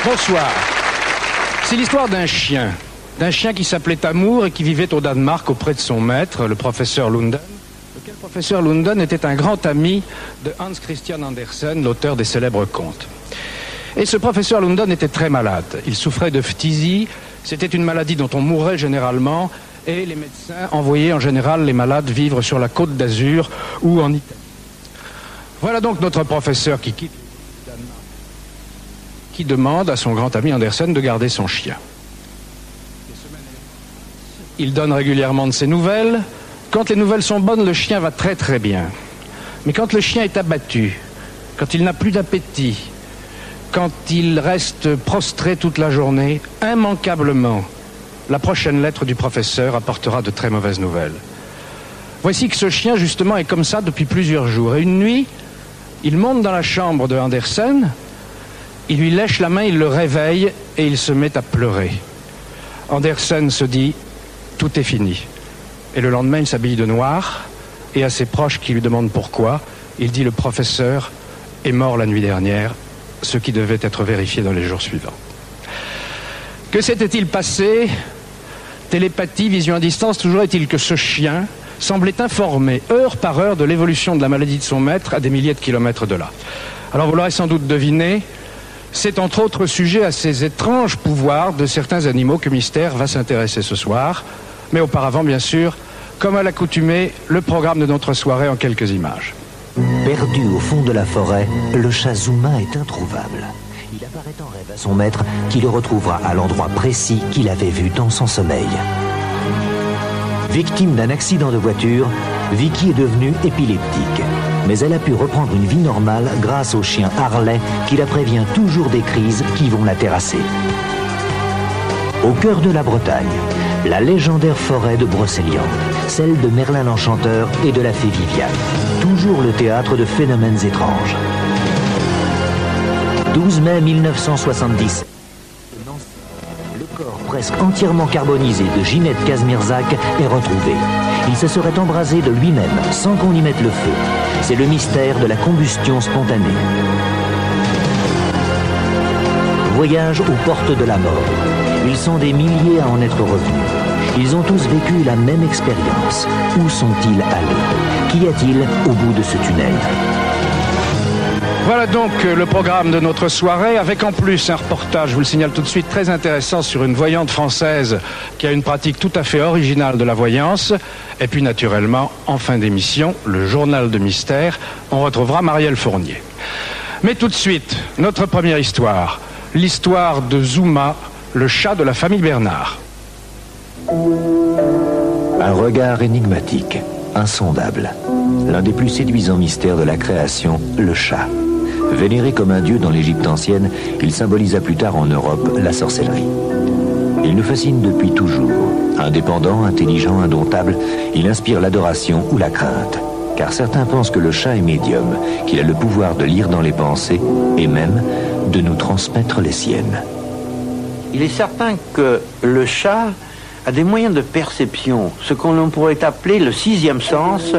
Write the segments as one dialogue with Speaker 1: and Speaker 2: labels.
Speaker 1: Bonsoir. C'est l'histoire d'un chien qui s'appelait Amour et qui vivait au Danemark auprès de son maître, le professeur Lunden. Lequel professeur Lunden était un grand ami de Hans Christian Andersen, l'auteur des célèbres contes. Et ce professeur Lunden était très malade. Il souffrait de phtisie. C'était une maladie dont on mourait généralement et les médecins envoyaient en général les malades vivre sur la côte d'Azur ou en Italie. Voilà donc notre professeur qui quitte le Danemark, qui demande à son grand ami Andersen de garder son chien. Il donne régulièrement de ses nouvelles. Quand les nouvelles sont bonnes, le chien va très très bien. Mais quand le chien est abattu, quand il n'a plus d'appétit, quand il reste prostré toute la journée, immanquablement, la prochaine lettre du professeur apportera de très mauvaises nouvelles. Voici que ce chien, justement, est comme ça depuis plusieurs jours. Et une nuit, il monte dans la chambre de Andersen, il lui lèche la main, il le réveille et il se met à pleurer. Andersen se dit « Tout est fini ». Et le lendemain, il s'habille de noir et à ses proches qui lui demandent pourquoi, il dit « Le professeur est mort la nuit dernière », ce qui devait être vérifié dans les jours suivants. Que s'était-il passé? Télépathie, vision à distance, toujours est-il que ce chien semblait informé heure par heure de l'évolution de la maladie de son maître à des milliers de kilomètres de là. Alors vous l'aurez sans doute deviné, c'est entre autres sujet à ces étranges pouvoirs de certains animaux que Mystère va s'intéresser ce soir. Mais auparavant, bien sûr, comme à l'accoutumée, le programme de notre soirée en quelques images.
Speaker 2: Perdu au fond de la forêt, le chat Zuma est introuvable. Il apparaît en rêve à son maître qui le retrouvera à l'endroit précis qu'il avait vu dans son sommeil. Victime d'un accident de voiture, Vicky est devenue épileptique. Mais elle a pu reprendre une vie normale grâce au chien Harley qui la prévient toujours des crises qui vont la terrasser. Au cœur de la Bretagne, la légendaire forêt de Brocéliande, celle de Merlin l'Enchanteur et de la fée Viviane, toujours le théâtre de phénomènes étranges. 12 mai 1970. Le corps presque entièrement carbonisé de Ginette Kazmierzak est retrouvé. Il se serait embrasé de lui-même sans qu'on y mette le feu. C'est le mystère de la combustion spontanée. Voyage aux portes de la mort. Ils sont des milliers à en être revenus. Ils ont tous vécu la même expérience. Où sont-ils allés? Qu'y a-t-il au bout de ce tunnel?
Speaker 1: Voilà donc le programme de notre soirée, avec en plus un reportage, je vous le signale tout de suite, très intéressant sur une voyante française qui a une pratique tout à fait originale de la voyance. Et puis naturellement, en fin d'émission, le journal de Mystère, on retrouvera Marielle Fournier. Mais tout de suite, notre première histoire, l'histoire de Zuma, le chat de la famille Bernard.
Speaker 2: Un regard énigmatique, insondable. L'un des plus séduisants mystères de la création, le chat. Vénéré comme un dieu dans l'Égypte ancienne, il symbolisa plus tard en Europe la sorcellerie. Il nous fascine depuis toujours. Indépendant, intelligent, indomptable, il inspire l'adoration ou la crainte. Car certains pensent que le chat est médium, qu'il a le pouvoir de lire dans les pensées et même de nous transmettre les siennes.
Speaker 3: Il est certain que le chat a des moyens de perception, ce qu'on pourrait appeler le sixième sens,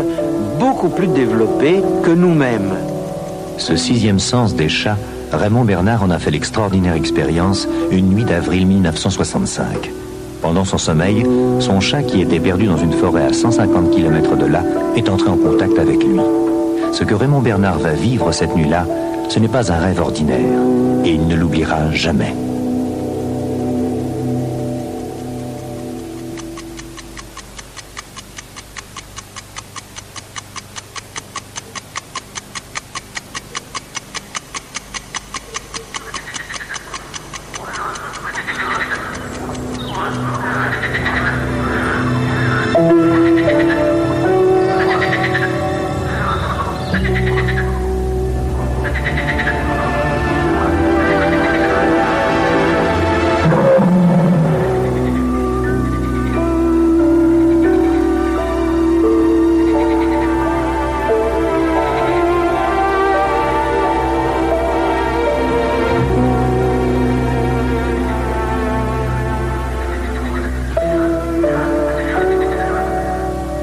Speaker 3: beaucoup plus développé que nous-mêmes.
Speaker 2: Ce sixième sens des chats, Raymond Bernard en a fait l'extraordinaire expérience une nuit d'avril 1965. Pendant son sommeil, son chat, qui était perdu dans une forêt à 150 km de là, est entré en contact avec lui. Ce que Raymond Bernard va vivre cette nuit-là, ce n'est pas un rêve ordinaire, et il ne l'oubliera jamais.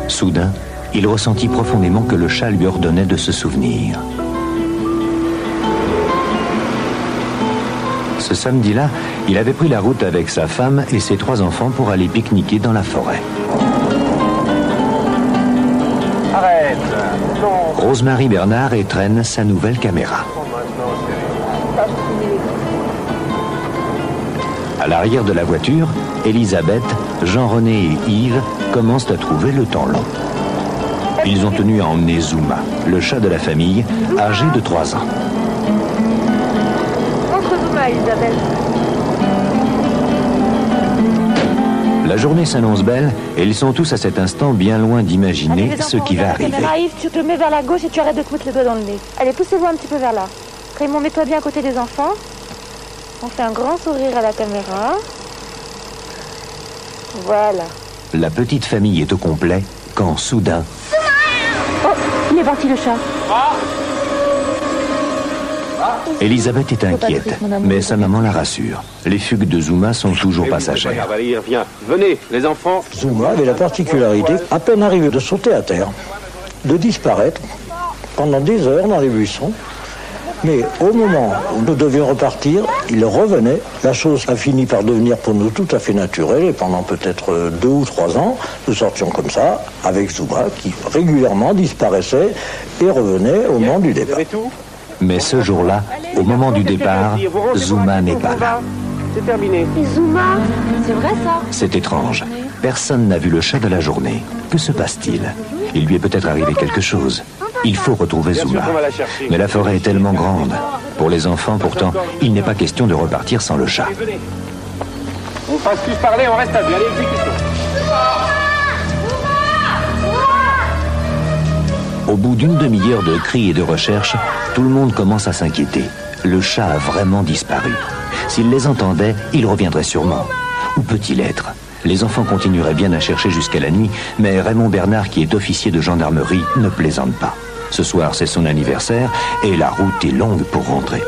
Speaker 2: Soudain, il ressentit profondément que le chat lui ordonnait de se souvenir. Ce samedi-là, il avait pris la route avec sa femme et ses 3 enfants pour aller pique-niquer dans la forêt.
Speaker 4: Arrête. Non.
Speaker 2: Rosemarie Bernard étrenne sa nouvelle caméra. À l'arrière de la voiture, Elisabeth, Jean-René et Yves commencent à trouver le temps long. Ils ont tenu à emmener Zuma, le chat de la famille, âgé de 3 ans.
Speaker 5: Montre Zuma, Elisabeth.
Speaker 2: La journée s'annonce belle et ils sont tous à cet instant bien loin d'imaginer ce qui va arriver.
Speaker 5: Yves, tu te mets vers la gauche et tu arrêtes de te mettre le doigt dans le nez. Allez, poussez-vous un petit peu vers là. Raymond, mets-toi bien à côté des enfants. On fait un grand sourire à la caméra. Voilà.
Speaker 2: La petite famille est au complet quand soudain...
Speaker 5: Oh, il est parti le chat.
Speaker 2: Elisabeth est inquiète, mais sa maman la rassure. Les fugues de Zuma sont toujours passagères.
Speaker 4: Viens, venez, les enfants.
Speaker 6: Zuma avait la particularité, à peine arrivé, de sauter à terre, de disparaître pendant des heures dans les buissons. Mais au moment où nous devions repartir, il revenait. La chose a fini par devenir pour nous tout à fait naturelle. Et pendant peut-être 2 ou 3 ans, nous sortions comme ça, avec Zuma, qui régulièrement disparaissait et revenait au moment du départ.
Speaker 2: Mais ce jour-là, au moment du départ, Zuma n'est pas là.
Speaker 4: C'est terminé.
Speaker 5: Et Zuma, c'est vrai ça?
Speaker 2: C'est étrange. Personne n'a vu le chat de la journée. Que se passe-t-il? Il lui est peut-être arrivé quelque chose. Il faut retrouver Zuma. Mais la forêt est tellement grande. Pour les enfants, pourtant, il n'est pas question de repartir sans le chat.
Speaker 4: On passe plus parler, on reste à bien l'exécution.
Speaker 2: Au bout d'une demi-heure de cris et de recherches, tout le monde commence à s'inquiéter. Le chat a vraiment disparu. S'il les entendait, il reviendrait sûrement. Où peut-il être? Les enfants continueraient bien à chercher jusqu'à la nuit, mais Raymond Bernard, qui est officier de gendarmerie, ne plaisante pas. Ce soir, c'est son anniversaire et la route est longue pour rentrer.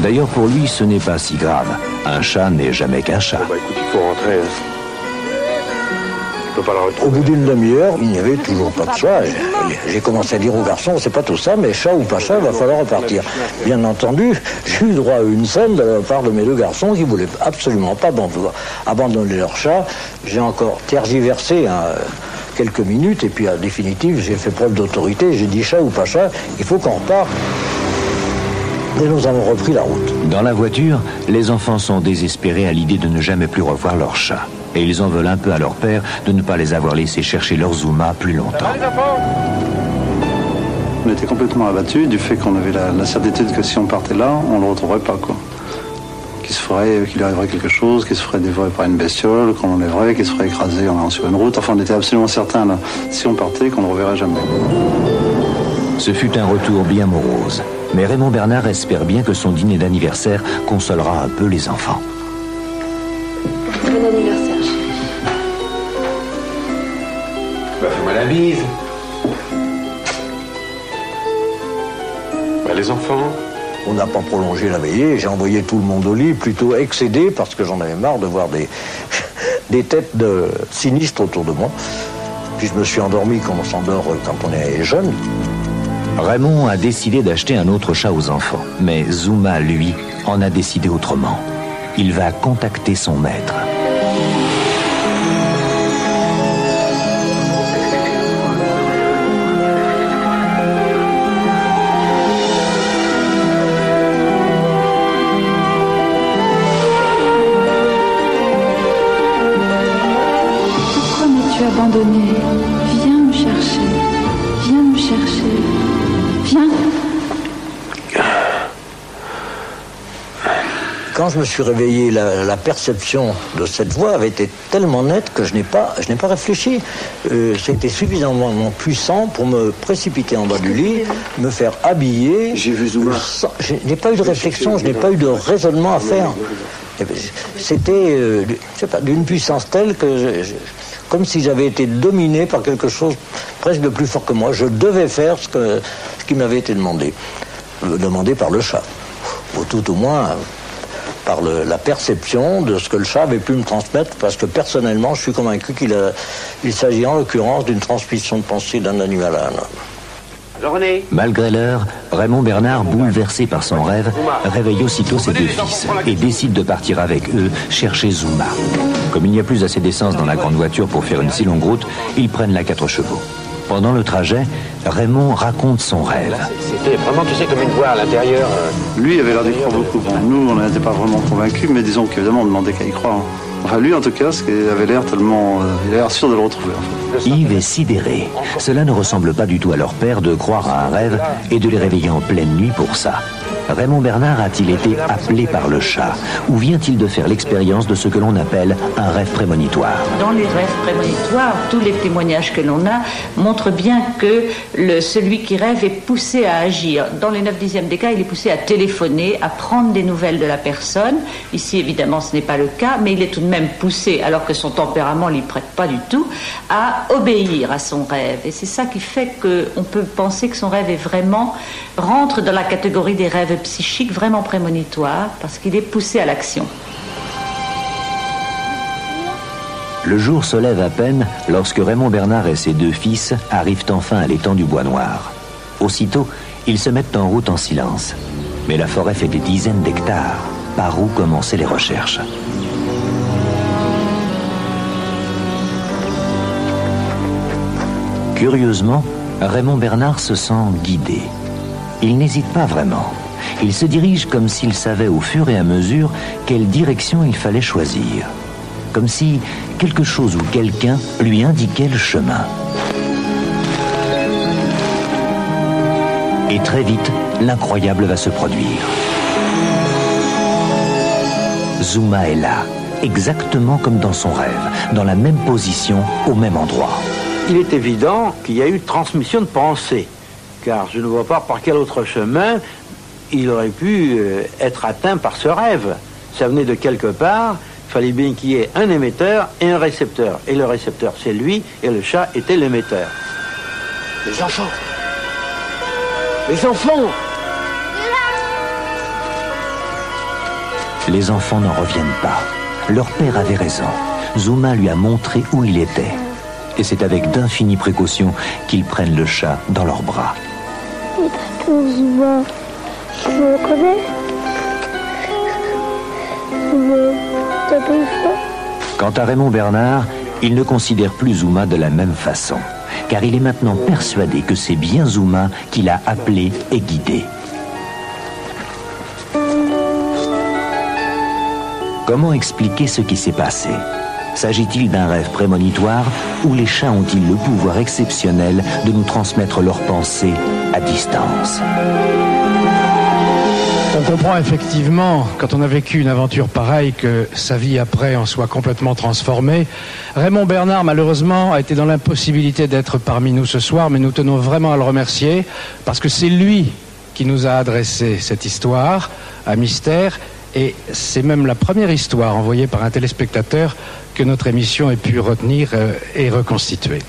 Speaker 2: D'ailleurs, pour lui, ce n'est pas si grave. Un chat n'est jamais qu'un chat.
Speaker 4: Écoute, il faut rentrer. Je peux pas la retrouver.
Speaker 6: Au bout d'une demi-heure, il n'y avait toujours pas de chat. J'ai commencé à dire aux garçons, c'est pas tout ça, mais chat ou pas chat, il va falloir repartir. Bien entendu, j'ai eu droit à une scène de la part de mes 2 garçons qui voulaient absolument pas abandonner leur chat. J'ai encore tergiversé quelques minutes, et puis en définitive, j'ai fait preuve d'autorité, j'ai dit chat ou pas chat, il faut qu'on repart. Et nous avons repris la route.
Speaker 2: Dans la voiture, les enfants sont désespérés à l'idée de ne jamais plus revoir leur chat. Et ils en veulent un peu à leur père de ne pas les avoir laissés chercher leur Zuma plus longtemps.
Speaker 7: On était complètement abattus du fait qu'on avait la certitude que si on partait là, on ne le retrouverait pas, quoi. Qu'il arriverait quelque chose, qu'il se ferait dévorer par une bestiole, qu'on l'enlèverait, qu'il se ferait écraser en allant sur une route. Enfin, on était absolument certains, là, si on partait, qu'on ne le reverrait jamais.
Speaker 2: Ce fut un retour bien morose. Mais Raymond Bernard espère bien que son dîner d'anniversaire consolera un peu les enfants.
Speaker 5: Bon anniversaire, chérie.
Speaker 4: Bah, fais-moi la bise. Bah, les enfants.
Speaker 6: On n'a pas prolongé la veillée, j'ai envoyé tout le monde au lit, plutôt excédé, parce que j'en avais marre de voir des têtes de sinistres autour de moi. Puis je me suis endormi comme on s'endort quand on est jeune.
Speaker 2: Raymond a décidé d'acheter un autre chat aux enfants. Mais Zuma, lui, en a décidé autrement. Il va contacter son maître.
Speaker 8: Pourquoi m'as-tu abandonné? Viens me chercher. Viens me chercher. Viens.
Speaker 6: Quand je me suis réveillé, la perception de cette voix avait été tellement nette que je n'ai pas réfléchi. C'était suffisamment puissant pour me précipiter en bas du lit, me faire habiller.
Speaker 4: J'ai vu Zuma.
Speaker 6: Je n'ai pas eu de réflexion, je n'ai pas eu de raisonnement à faire. C'était, je sais pas, d'une puissance telle que comme si j'avais été dominé par quelque chose presque de plus fort que moi. Je devais faire ce qui m'avait été demandé par le chat, ou tout au moins par la perception de ce que le chat avait pu me transmettre, parce que personnellement, je suis convaincu qu'il s'agit en l'occurrence d'une transmission de pensée d'un animal à un homme.
Speaker 2: Malgré l'heure, Raymond Bernard, bouleversé par son rêve, réveille aussitôt ses 2 fils et décide de partir avec eux chercher Zuma. Comme il n'y a plus assez d'essence dans la grande voiture pour faire une si longue route, ils prennent la 4 chevaux. Pendant le trajet, Raymond raconte son rêve.
Speaker 3: C'était vraiment, tu sais, comme une voie à l'intérieur.
Speaker 7: Lui, il avait l'air d'y croire beaucoup. Bon, nous, on n'était pas vraiment convaincus, mais disons qu'évidemment, on demandait qu'à y croire. Enfin, lui, en tout cas, parce qu'il avait l'air tellement... il a l'air sûr de le retrouver, en fait.
Speaker 2: Yves est sidéré. Cela ne ressemble pas du tout à leur père de croire à un rêve et de les réveiller en pleine nuit pour ça. Raymond Bernard a-t-il été appelé par le chat ou vient-il de faire l'expérience de ce que l'on appelle un rêve prémonitoire?
Speaker 9: Dans les rêves prémonitoires, tous les témoignages que l'on a montrent bien que celui qui rêve est poussé à agir. Dans les 9/10 des cas, il est poussé à téléphoner, à prendre des nouvelles de la personne. Ici, évidemment, ce n'est pas le cas, mais il est tout de même poussé, alors que son tempérament ne l'y prête pas du tout, à obéir à son rêve. Et c'est ça qui fait qu'on peut penser que son rêve est vraiment rentre dans la catégorie des rêves psychique vraiment prémonitoire parce qu'il est poussé à l'action.
Speaker 2: Le jour se lève à peine lorsque Raymond Bernard et ses 2 fils arrivent enfin à l'étang du Bois Noir. Aussitôt, ils se mettent en route en silence. Mais la forêt fait des dizaines d'hectares. Par où commencer les recherches? Curieusement, Raymond Bernard se sent guidé. Il n'hésite pas vraiment. Il se dirige comme s'il savait au fur et à mesure quelle direction il fallait choisir. Comme si quelque chose ou quelqu'un lui indiquait le chemin. Et très vite, l'incroyable va se produire. Zuma est là, exactement comme dans son rêve, dans la même position, au même endroit.
Speaker 3: Il est évident qu'il y a eu transmission de pensée, car je ne vois pas par quel autre chemin il aurait pu être atteint par ce rêve. Ça venait de quelque part, il fallait bien qu'il y ait un émetteur et un récepteur. Et le récepteur, c'est lui, et le chat était l'émetteur.
Speaker 4: Les enfants! Les enfants!
Speaker 2: Les enfants n'en reviennent pas. Leur père avait raison. Zuma lui a montré où il était. Et c'est avec d'infinies précautions qu'ils prennent le chat dans leurs bras.
Speaker 10: Zuma. Tu me connais? T'as pas eu faim?
Speaker 2: Quant à Raymond Bernard, il ne considère plus Zuma de la même façon, car il est maintenant persuadé que c'est bien Zuma qui l'a appelé et guidé. Comment expliquer ce qui s'est passé? S'agit-il d'un rêve prémonitoire ou les chats ont-ils le pouvoir exceptionnel de nous transmettre leurs pensées à distance?
Speaker 1: On comprend effectivement, quand on a vécu une aventure pareille, que sa vie après en soit complètement transformée. Raymond Bernard, malheureusement, a été dans l'impossibilité d'être parmi nous ce soir, mais nous tenons vraiment à le remercier, parce que c'est lui qui nous a adressé cette histoire, un mystère, et c'est même la première histoire envoyée par un téléspectateur que notre émission ait pu retenir et reconstituer.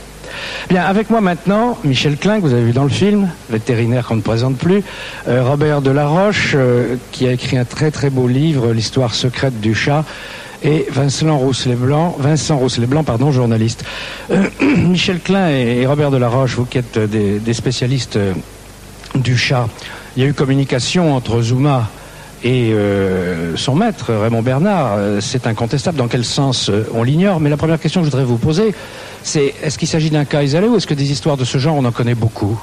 Speaker 1: Bien, avec moi maintenant, Michel Klein, que vous avez vu dans le film, vétérinaire qu'on ne présente plus, Robert Delaroche, qui a écrit un très très beau livre, L'histoire secrète du chat, et Vincent Rousselet-Blanc, journaliste. Michel Klein et Robert Delaroche, vous qui êtes des spécialistes du chat, il y a eu communication entre Zuma et son maître, Raymond Bernard, c'est incontestable. Dans quel sens, on l'ignore. Mais la première question que je voudrais vous poser, c'est est-ce qu'il s'agit d'un cas isolé ou est-ce que des histoires de ce genre, on en connaît beaucoup?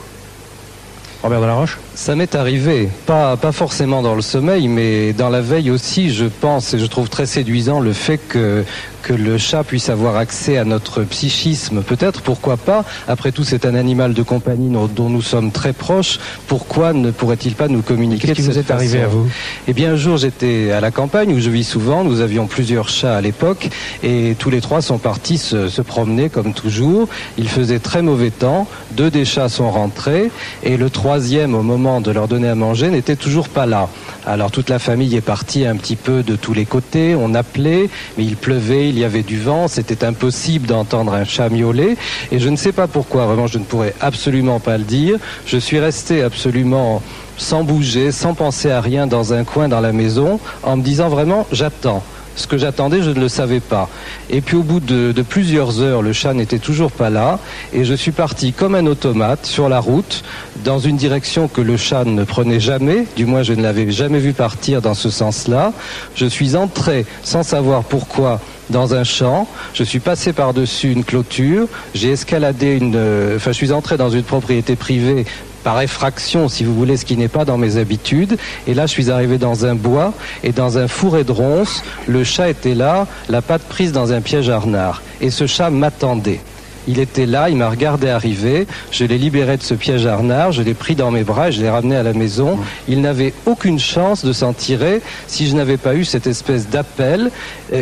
Speaker 1: Robert Delaroche?
Speaker 11: Ça m'est arrivé, pas forcément dans le sommeil, mais dans la veille aussi, je pense, et je trouve très séduisant le fait que le chat puisse avoir accès à notre psychisme. Peut-être, pourquoi pas? Après tout, c'est un animal de compagnie dont nous sommes très proches. Pourquoi ne pourrait-il pas nous communiquer?
Speaker 1: Qu'est-ce qui vous est arrivé à vous?
Speaker 11: Eh bien, un jour, j'étais à la campagne où je vis souvent. Nous avions plusieurs chats à l'époque et tous les 3 sont partis se promener comme toujours. Il faisait très mauvais temps. 2 des chats sont rentrés et le 3e, au moment de leur donner à manger, n'était toujours pas là. Alors toute la famille est partie un petit peu de tous les côtés. On appelait, mais il pleuvait, il y avait du vent, c'était impossible d'entendre un chat miauler. Et je ne sais pas pourquoi, vraiment je ne pourrais absolument pas le dire. Je suis resté absolument sans bouger, sans penser à rien dans un coin dans la maison, en me disant vraiment j'attends. Ce que j'attendais, je ne le savais pas. Et puis au bout de plusieurs heures, le chat n'était toujours pas là, et je suis parti comme un automate sur la route, dans une direction que le chat ne prenait jamais, du moins je ne l'avais jamais vu partir dans ce sens-là. Je suis entré sans savoir pourquoi dans un champ, je suis passé par-dessus une clôture, j'ai escaladé je suis entré dans une propriété privée par effraction, si vous voulez, ce qui n'est pas dans mes habitudes. Et là, je suis arrivé dans un bois, et dans un fourré de ronces, le chat était là, la patte prise dans un piège à renard. Et ce chat m'attendait. Il était là, il m'a regardé arriver, je l'ai libéré de ce piège à renard, je l'ai pris dans mes bras et je l'ai ramené à la maison. Il n'avait aucune chance de s'en tirer si je n'avais pas eu cette espèce d'appel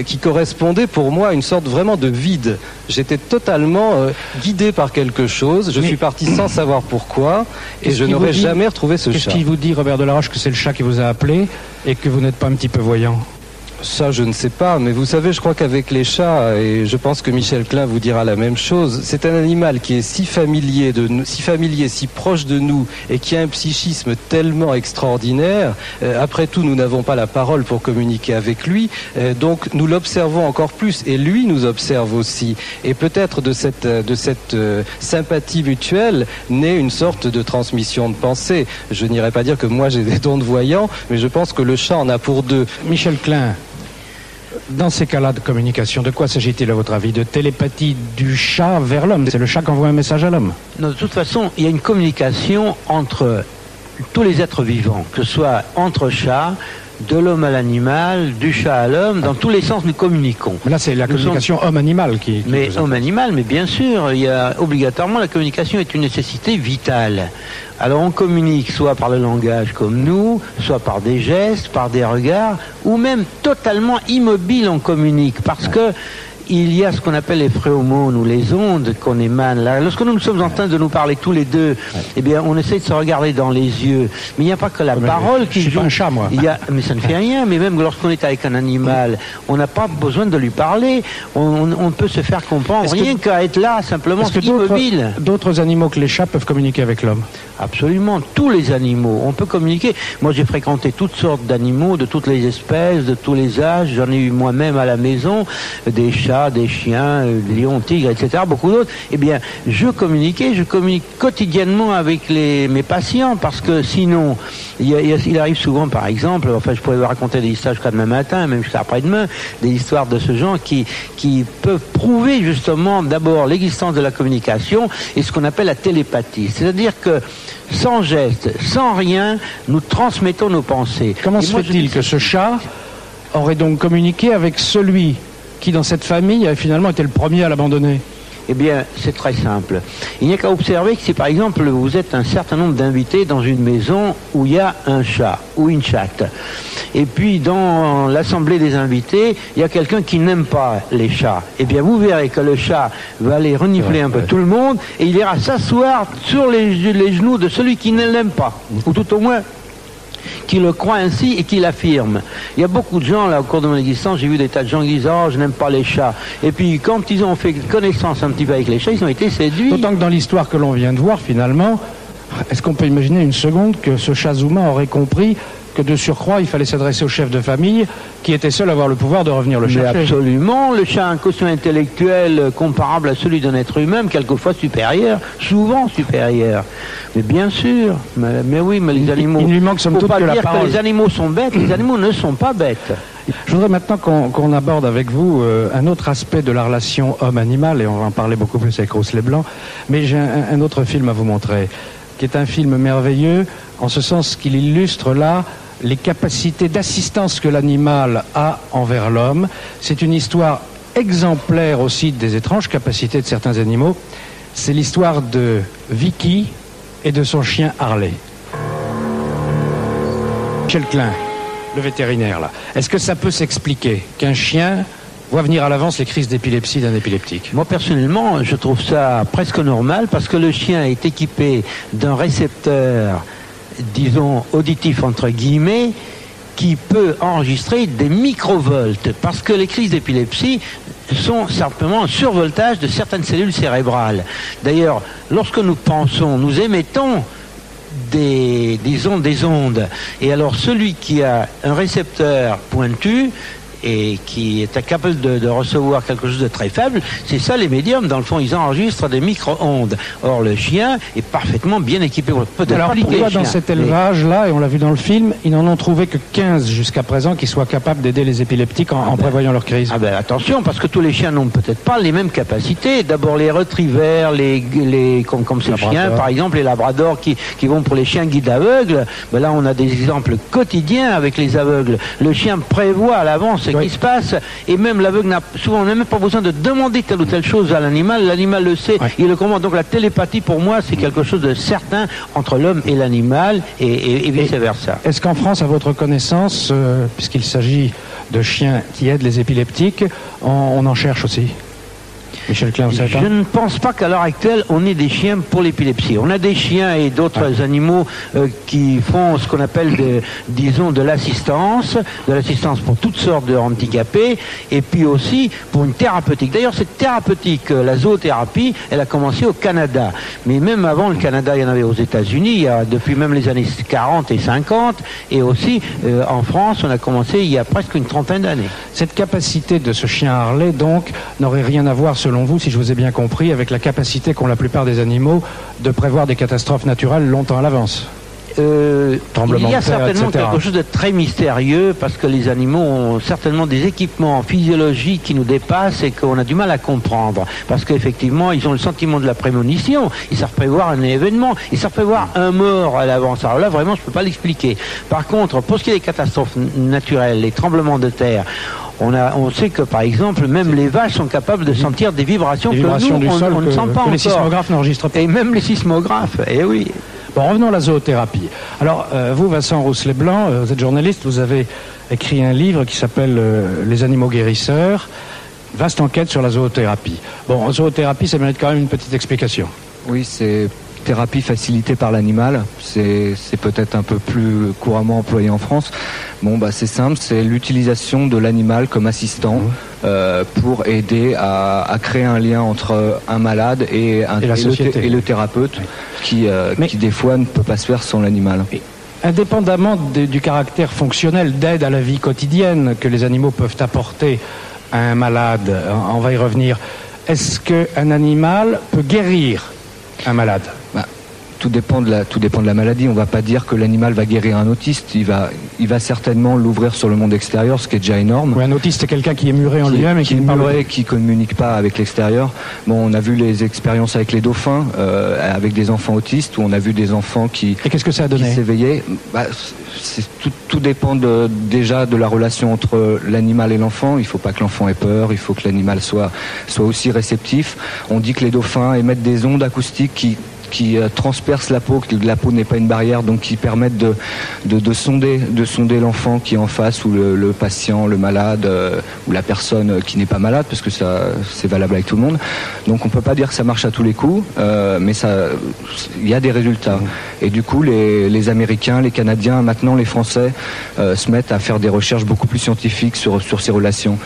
Speaker 11: qui correspondait pour moi à une sorte vraiment de vide. J'étais totalement guidé par quelque chose, je suis parti sans savoir pourquoi et je n'aurais jamais retrouvé ce chat.
Speaker 1: Qu'est-ce qui vous dit, Robert Delaroche, que c'est le chat qui vous a appelé et que vous n'êtes pas un petit peu voyant ?
Speaker 11: Ça, je ne sais pas, mais vous savez, je crois qu'avec les chats, et je pense que Michel Klein vous dira la même chose, c'est un animal qui est si familier, si proche de nous, et qui a un psychisme tellement extraordinaire. Après tout, nous n'avons pas la parole pour communiquer avec lui, donc nous l'observons encore plus, et lui nous observe aussi. Et peut-être de cette sympathie mutuelle naît une sorte de transmission de pensée. Je n'irai pas dire que moi j'ai des dons de voyant, mais je pense que le chat en a pour deux.
Speaker 1: Michel Klein, dans ces cas-là de communication, de quoi s'agit-il à votre avis? De télépathie du chat vers l'homme? C'est le chat qui envoie un message à l'homme?
Speaker 3: Non, de toute façon, il y a une communication entre tous les êtres vivants, que ce soit entre chats, de l'homme à l'animal, du chat à l'homme, dans tous les sens nous communiquons.
Speaker 1: Mais là c'est la communication homme-animal qui
Speaker 3: mais homme-animal, mais bien sûr, il y a obligatoirement la communication est une nécessité vitale. Alors on communique soit par le langage comme nous, soit par des gestes, par des regards, ou même totalement immobile on communique, parce que il y a ce qu'on appelle les phéromones ou les ondes qu'on émane. Là, lorsque nous sommes en train de nous parler tous les deux, eh bien, on essaie de se regarder dans les yeux. Mais il n'y a pas que la parole qui joue.
Speaker 1: Je suis pas un chat, moi.
Speaker 3: Mais ça ne fait rien. Mais même lorsqu'on est avec un animal, on n'a pas besoin de lui parler. On peut se faire comprendre rien qu'à être là, simplement immobile.
Speaker 1: D'autres animaux que les chats peuvent communiquer avec l'homme?
Speaker 3: Absolument, tous les animaux. On peut communiquer. Moi, j'ai fréquenté toutes sortes d'animaux, de toutes les espèces, de tous les âges. J'en ai eu moi-même à la maison, des chats, des chiens, lions, tigres, etc., beaucoup d'autres. Eh bien, je communique quotidiennement avec mes patients, parce que sinon, il arrive souvent, par exemple, enfin, je pourrais vous raconter des histoires jusqu'à demain matin, même jusqu'à après-demain, des histoires de ce genre qui peuvent prouver justement d'abord l'existence de la communication et ce qu'on appelle la télépathie. C'est-à-dire que sans geste, sans rien, nous transmettons nos pensées.
Speaker 1: Comment se fait-il que ce chat aurait donc communiqué avec celui qui, dans cette famille, a finalement été le premier à l'abandonner?
Speaker 3: Eh bien, c'est très simple. Il n'y a qu'à observer que si, par exemple, vous êtes un certain nombre d'invités dans une maison où il y a un chat ou une chatte, et puis dans l'assemblée des invités, il y a quelqu'un qui n'aime pas les chats, eh bien, vous verrez que le chat va aller renifler un peu tout le monde, et il ira s'asseoir sur les genoux de celui qui ne l'aime pas, ou tout au moins qui le croit ainsi et qui l'affirme. Il y a beaucoup de gens, là, au cours de mon existence, j'ai vu des tas de gens qui disent « Oh, je n'aime pas les chats ». Et puis, quand ils ont fait connaissance un petit peu avec les chats, ils ont été séduits.
Speaker 1: D'autant que dans l'histoire que l'on vient de voir, finalement, est-ce qu'on peut imaginer une seconde que ce chat Zuma aurait compris que de surcroît, il fallait s'adresser au chef de famille qui était seul à avoir le pouvoir de revenir le chercher?
Speaker 3: Absolument. Le chat a un quotient intellectuel comparable à celui d'un être humain, quelquefois supérieur, souvent supérieur. Mais bien sûr. Mais oui, mais les animaux...
Speaker 1: Il lui manque somme toute que la parole.
Speaker 3: Que les animaux sont bêtes, les animaux ne sont pas bêtes.
Speaker 1: Je voudrais maintenant qu'on aborde avec vous un autre aspect de la relation homme-animal, et on va en parler beaucoup plus avec Roussel Blanc, mais j'ai un autre film à vous montrer, qui est un film merveilleux, en ce sens qu'il illustre là les capacités d'assistance que l'animal a envers l'homme. C'est une histoire exemplaire aussi des étranges capacités de certains animaux. C'est l'histoire de Vicky et de son chien Harley. Michel Klein, le vétérinaire là. Est-ce que ça peut s'expliquer qu'un chien voit venir à l'avance les crises d'épilepsie d'un épileptique?
Speaker 3: Moi, personnellement, je trouve ça presque normal, parce que le chien est équipé d'un récepteur, disons, auditif entre guillemets, qui peut enregistrer des microvolts, parce que les crises d'épilepsie sont simplement un survoltage de certaines cellules cérébrales. D'ailleurs, lorsque nous pensons, nous émettons des ondes, et alors celui qui a un récepteur pointu et qui est incapable de recevoir quelque chose de très faible, c'est ça les médiums. Dans le fond, ils enregistrent des micro-ondes. Or, le chien est parfaitement bien équipé.
Speaker 1: Alors pourquoi dans cet élevage-là, et on l'a vu dans le film, ils n'en ont trouvé que 15 jusqu'à présent qui soient capables d'aider les épileptiques en prévoyant leur crise?
Speaker 3: Attention, parce que tous les chiens n'ont peut-être pas les mêmes capacités. D'abord les retrievers, comme ce chien, par exemple, les labradors qui vont pour les chiens guides aveugles. Là, on a des exemples quotidiens avec les aveugles. Le chien prévoit à l'avance ce qui se passe, et même l'aveugle n'a souvent même pas besoin de demander telle ou telle chose à l'animal. L'animal le sait, il le commande. Donc la télépathie, pour moi, c'est quelque chose de certain entre l'homme et l'animal, et vice-versa.
Speaker 1: Est-ce qu'en France, à votre connaissance, puisqu'il s'agit de chiens qui aident les épileptiques, on en cherche aussi? Michel Klein, vous savez pas?
Speaker 3: Je ne pense pas qu'à l'heure actuelle, on ait des chiens pour l'épilepsie. On a des chiens et d'autres animaux qui font ce qu'on appelle, de l'assistance pour toutes sortes de handicapés, et puis aussi pour une thérapeutique. D'ailleurs, cette thérapeutique, la zoothérapie, elle a commencé au Canada. Mais même avant le Canada, il y en avait aux États-Unis, depuis même les années 40 et 50, et aussi en France, on a commencé il y a presque une trentaine d'années.
Speaker 1: Cette capacité de ce chien Harley, donc, n'aurait rien à voir, selon vous, si je vous ai bien compris, avec la capacité qu'ont la plupart des animaux de prévoir des catastrophes naturelles longtemps à l'avance?
Speaker 3: Il y a certainement quelque chose de très mystérieux, parce que les animaux ont certainement des équipements physiologiques qui nous dépassent et qu'on a du mal à comprendre, parce qu'effectivement ils ont le sentiment de la prémonition, ils savent prévoir un événement, ils savent prévoir un mort à l'avance. Alors là vraiment je ne peux pas l'expliquer. Par contre, pour ce qui est des catastrophes naturelles, les tremblements de terre, on sait que par exemple même les vaches sont capables de sentir des vibrations,
Speaker 1: du sol
Speaker 3: on ne sent pas encore.
Speaker 1: Les sismographes n'enregistrent pas.
Speaker 3: Et même les sismographes, oui.
Speaker 1: Bon, revenons à la zoothérapie. Alors, vous, Vincent Rousselet-Blanc, vous êtes journaliste, vous avez écrit un livre qui s'appelle Les animaux guérisseurs. Vaste enquête sur la zoothérapie. Bon, zoothérapie, ça mérite quand même une petite explication.
Speaker 11: Oui, c'est thérapie facilitée par l'animal. C'est peut-être un peu plus couramment employé en France. Bon, c'est simple, c'est l'utilisation de l'animal comme assistant pour aider à créer un lien entre un malade et le thérapeute qui des fois ne peut pas se faire sans l'animal.
Speaker 1: Indépendamment du caractère fonctionnel d'aide à la vie quotidienne que les animaux peuvent apporter à un malade, on va y revenir, est-ce qu'un animal peut guérir un malade?
Speaker 11: Tout dépend de la maladie. On va pas dire que l'animal va guérir un autiste. Il va certainement l'ouvrir sur le monde extérieur, ce qui est déjà énorme.
Speaker 1: Oui, un autiste, c'est quelqu'un qui est muré en lui-même et
Speaker 11: qui communique pas avec l'extérieur. Bon, on a vu les expériences avec les dauphins, avec des enfants autistes, où on a vu des enfants qui.
Speaker 1: Et qu'est-ce que ça a donné?
Speaker 11: Qui s'éveillaient. Tout dépend déjà de la relation entre l'animal et l'enfant. Il faut pas que l'enfant ait peur. Il faut que l'animal soit aussi réceptif. On dit que les dauphins émettent des ondes acoustiques qui transpercent la peau, que la peau n'est pas une barrière, donc qui permettent de sonder l'enfant qui est en face, ou le patient, le malade, ou la personne qui n'est pas malade, parce que ça c'est valable avec tout le monde. Donc on peut pas dire que ça marche à tous les coups, mais il y a des résultats. Et du coup les Américains, les Canadiens, maintenant les Français se mettent à faire des recherches beaucoup plus scientifiques sur ces relations.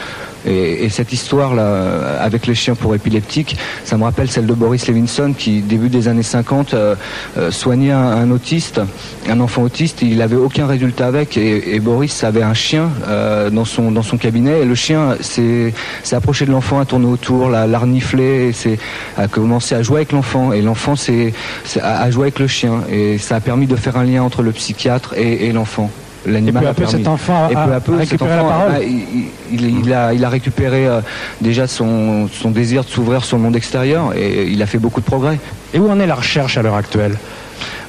Speaker 11: Et cette histoire-là, avec les chiens pour épileptiques, ça me rappelle celle de Boris Levinson, qui, début des années 50, soignait un enfant autiste, et il n'avait aucun résultat avec. Et Boris avait un chien dans son cabinet, et le chien s'est approché de l'enfant, a tourné autour, l'a reniflé, et a commencé à jouer avec l'enfant. Et l'enfant a joué avec le chien. Et ça a permis de faire un lien entre le psychiatre et l'enfant. L'animal
Speaker 1: et peu à peu, cet enfant a récupéré la parole.
Speaker 11: Il a récupéré déjà son désir de s'ouvrir sur le monde extérieur, et il a fait beaucoup de progrès.
Speaker 1: Et où en est la recherche à l'heure actuelle?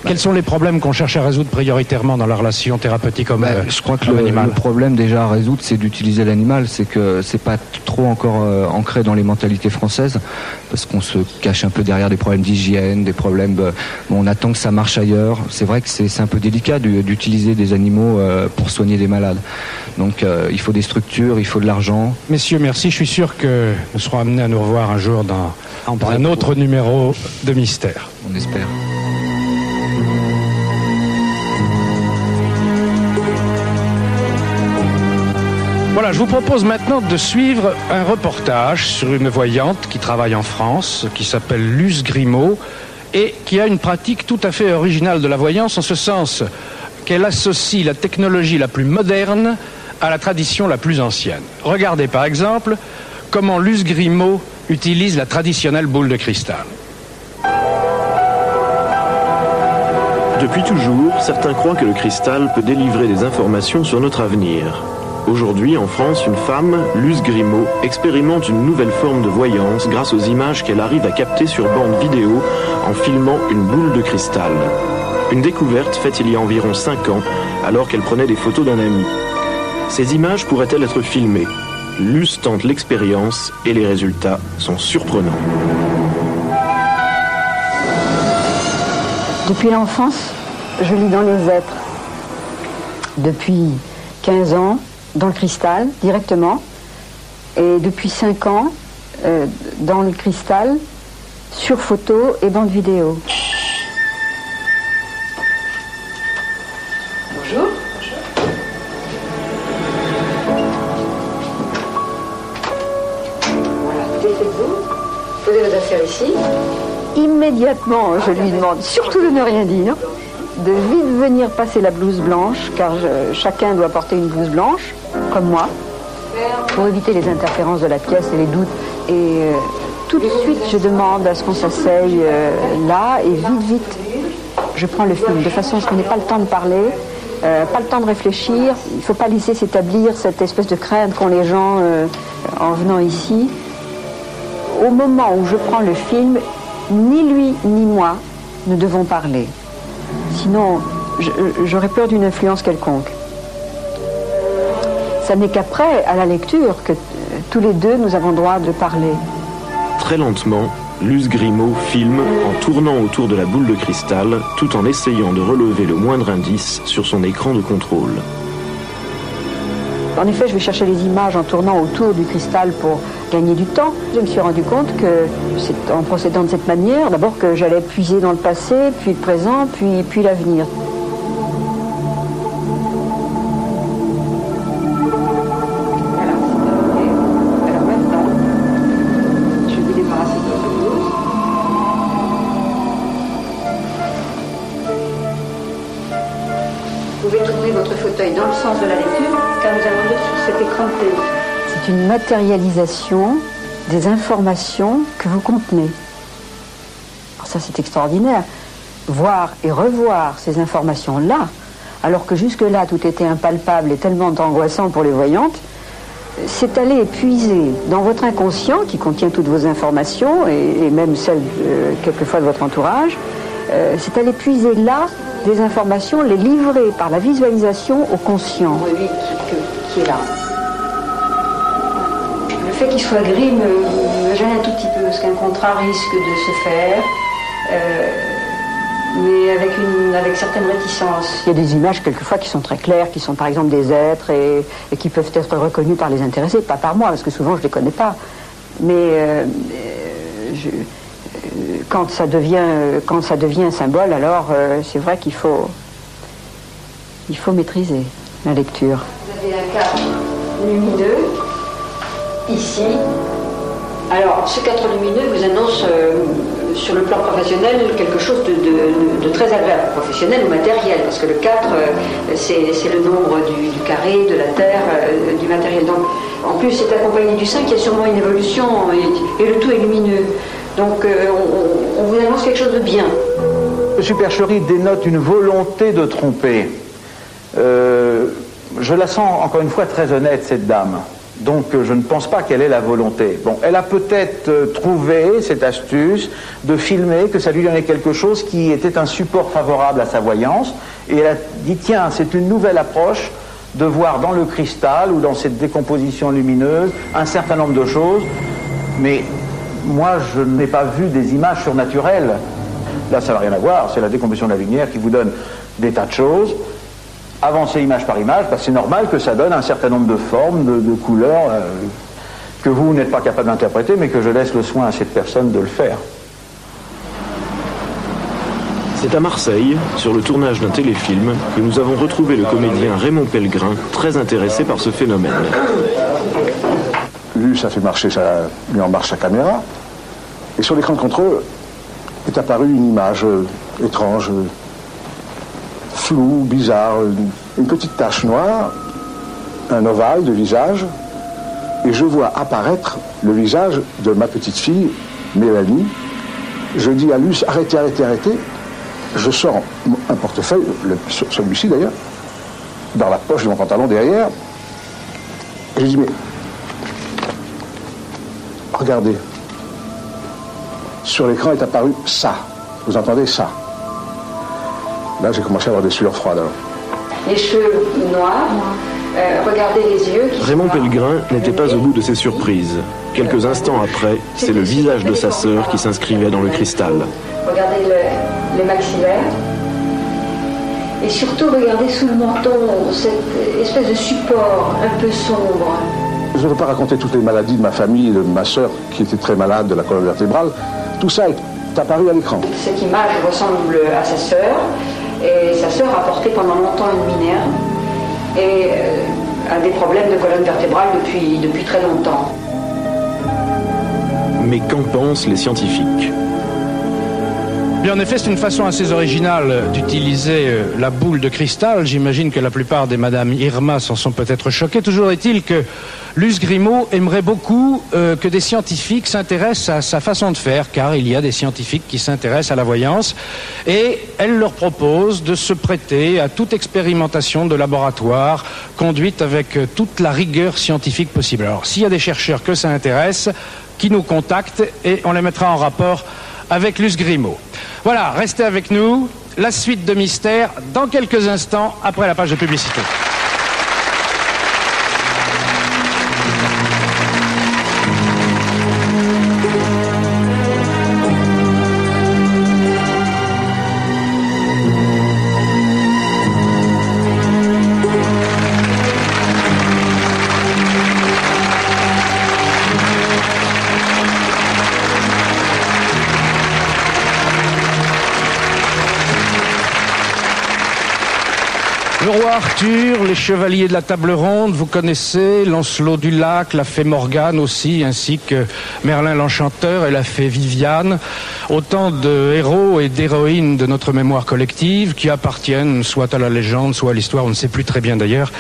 Speaker 1: Quels sont les problèmes qu'on cherche à résoudre prioritairement dans la relation thérapeutique homme
Speaker 11: Je crois que le problème déjà à résoudre, c'est d'utiliser l'animal. C'est que c'est pas trop encore ancré dans les mentalités françaises, parce qu'on se cache un peu derrière des problèmes d'hygiène, des problèmes. On attend que ça marche ailleurs. C'est vrai que c'est un peu délicat d'utiliser des animaux pour soigner des malades. Donc il faut des structures, il faut de l'argent.
Speaker 1: Messieurs, merci. Je suis sûr que nous serons amenés à nous revoir un jour dans un autre numéro de Mystère.
Speaker 11: On espère.
Speaker 1: Voilà, je vous propose maintenant de suivre un reportage sur une voyante qui travaille en France, qui s'appelle Luce Grimaud, et qui a une pratique tout à fait originale de la voyance, en ce sens qu'elle associe la technologie la plus moderne à la tradition la plus ancienne. Regardez par exemple comment Luce Grimaud utilise la traditionnelle boule de cristal.
Speaker 12: Depuis toujours, certains croient que le cristal peut délivrer des informations sur notre avenir. Aujourd'hui, en France, une femme, Luce Grimaud, expérimente une nouvelle forme de voyance grâce aux images qu'elle arrive à capter sur bande vidéo en filmant une boule de cristal. Une découverte faite il y a environ 5 ans, alors qu'elle prenait des photos d'un ami. Ces images pourraient-elles être filmées? Luce tente l'expérience et les résultats sont surprenants.
Speaker 13: Depuis l'enfance, je lis dans les êtres. Depuis 15 ans, dans le cristal, directement. Et depuis 5 ans, dans le cristal, sur photo et bande vidéo. Bonjour. Voilà, défaites-vous. Posez vos affaires ici. Immédiatement, je lui demande surtout de ne rien dire, de vite venir passer la blouse blanche, car chacun doit porter une blouse blanche, comme moi, pour éviter les interférences de la pièce et les doutes. Et tout de suite, je demande à ce qu'on s'asseye là, et vite, je prends le film, de façon à ce qu'on n'ait pas le temps de parler, pas le temps de réfléchir. Il ne faut pas laisser s'établir cette espèce de crainte qu'ont les gens en venant ici. Au moment où je prends le film, ni lui ni moi ne devons parler. Sinon, j'aurais peur d'une influence quelconque. Ça n'est qu'après, à la lecture, que tous les deux, nous avons droit de parler.
Speaker 12: Très lentement, Luce Grimaud filme en tournant autour de la boule de cristal, tout en essayant de relever le moindre indice sur son écran de contrôle.
Speaker 13: En effet, je vais chercher les images en tournant autour du cristal pour gagner du temps. Je me suis rendu compte que c'est en procédant de cette manière, d'abord que j'allais puiser dans le passé, puis le présent, puis l'avenir. Voilà, c'est terminé. Alors maintenant, je vais vous débarrasser de votre blouse. Vous pouvez tourner votre fauteuil dans le sens de la lecture, car nous allons lire sur cet écran de télé. C'est une matérialisation des informations que vous contenez. Alors ça, c'est extraordinaire. Voir et revoir ces informations-là, alors que jusque-là, tout était impalpable et tellement angoissant pour les voyantes, c'est aller puiser dans votre inconscient, qui contient toutes vos informations, et même celles, quelquefois, de votre entourage, c'est aller puiser là des informations, les livrer par la visualisation au conscient. Lui qui est là. Le fait qu'il soit gris me gêne un tout petit peu, parce qu'un contrat risque de se faire, mais avec certaines réticences. Il y a des images quelquefois qui sont très claires, qui sont par exemple des êtres et qui peuvent être reconnus par les intéressés, pas par moi, parce que souvent je ne les connais pas. Mais quand ça devient un symbole, alors c'est vrai qu'il faut maîtriser la lecture. Vous avez un cadre lumineux, ici. Alors, ce cadre lumineux vous annonce, sur le plan professionnel, quelque chose de très agréable, professionnel ou matériel, parce que le cadre, c'est le nombre du carré, de la terre, du matériel. Donc, en plus, c'est accompagné du sein qui a sûrement une évolution, et le tout est lumineux. Donc, on vous annonce quelque chose de bien.
Speaker 14: La supercherie dénote une volonté de tromper. Je la sens, encore une fois, très honnête, cette dame. Donc, je ne pense pas qu'elle ait la volonté. Bon, elle a peut-être trouvé cette astuce de filmer, que ça lui donnait quelque chose qui était un support favorable à sa voyance. Et elle a dit, tiens, c'est une nouvelle approche de voir dans le cristal ou dans cette décomposition lumineuse un certain nombre de choses. Mais moi, je n'ai pas vu des images surnaturelles. Là, ça n'a rien à voir. C'est la décomposition de la lumière qui vous donne des tas de choses. Avancer image par image, c'est normal que ça donne un certain nombre de formes, de couleurs, que vous n'êtes pas capable d'interpréter, mais que je laisse le soin à cette personne de le faire.
Speaker 12: C'est à Marseille, sur le tournage d'un téléfilm, que nous avons retrouvé le comédien Raymond Pellegrin, très intéressé par ce phénomène.
Speaker 15: Lui, ça fait marcher lui en marche sa caméra, et sur l'écran de contrôle est apparue une image étrange, floue, bizarre, une petite tache noire un ovale de visage, et je vois apparaître le visage de ma petite fille, Mélanie. Je dis à Luce, arrêtez, arrêtez, arrêtez. Je sors un portefeuille, celui-ci d'ailleurs, dans la poche de mon pantalon derrière, et je dis, mais regardez, sur l'écran est apparu ça. Vous entendez ça? Là, j'ai commencé à avoir des sueurs froides. Alors.
Speaker 13: Les cheveux noirs, regardez les yeux.
Speaker 12: Raymond Pellegrin n'était pas au bout de ses surprises. Quelques instants après, c'est le visage de sa sœur qui s'inscrivait dans le cristal.
Speaker 13: Regardez les maxillaires. Et surtout, regardez sous le menton, cette espèce de support un peu sombre.
Speaker 15: Je ne veux pas raconter toutes les maladies de ma famille, de ma sœur qui était très malade de la colonne vertébrale. Tout ça est apparu à l'écran.
Speaker 13: Cette image ressemble à sa sœur. Et sa sœur a porté pendant longtemps une minerve et a des problèmes de colonne vertébrale depuis très longtemps.
Speaker 12: Mais qu'en pensent les scientifiques?
Speaker 1: Bien, en effet, c'est une façon assez originale d'utiliser la boule de cristal. J'imagine que la plupart des Madame Irma s'en sont peut-être choquées. Toujours est-il que Luce Grimaud aimerait beaucoup que des scientifiques s'intéressent à sa façon de faire, car il y a des scientifiques qui s'intéressent à la voyance, et elle leur propose de se prêter à toute expérimentation de laboratoire conduite avec toute la rigueur scientifique possible. Alors, s'il y a des chercheurs que ça intéresse, qui nous contactent, et on les mettra en rapport avec Luce Grimaud. Voilà, restez avec nous. La suite de Mystère dans quelques instants après la page de publicité. Le roi Arthur, les chevaliers de la table ronde, vous connaissez, Lancelot du Lac, la fée Morgane aussi, ainsi que Merlin l'Enchanteur et la fée Viviane. Autant de héros et d'héroïnes de notre mémoire collective qui appartiennent soit à la légende, soit à l'histoire, on ne sait plus très bien d'ailleurs.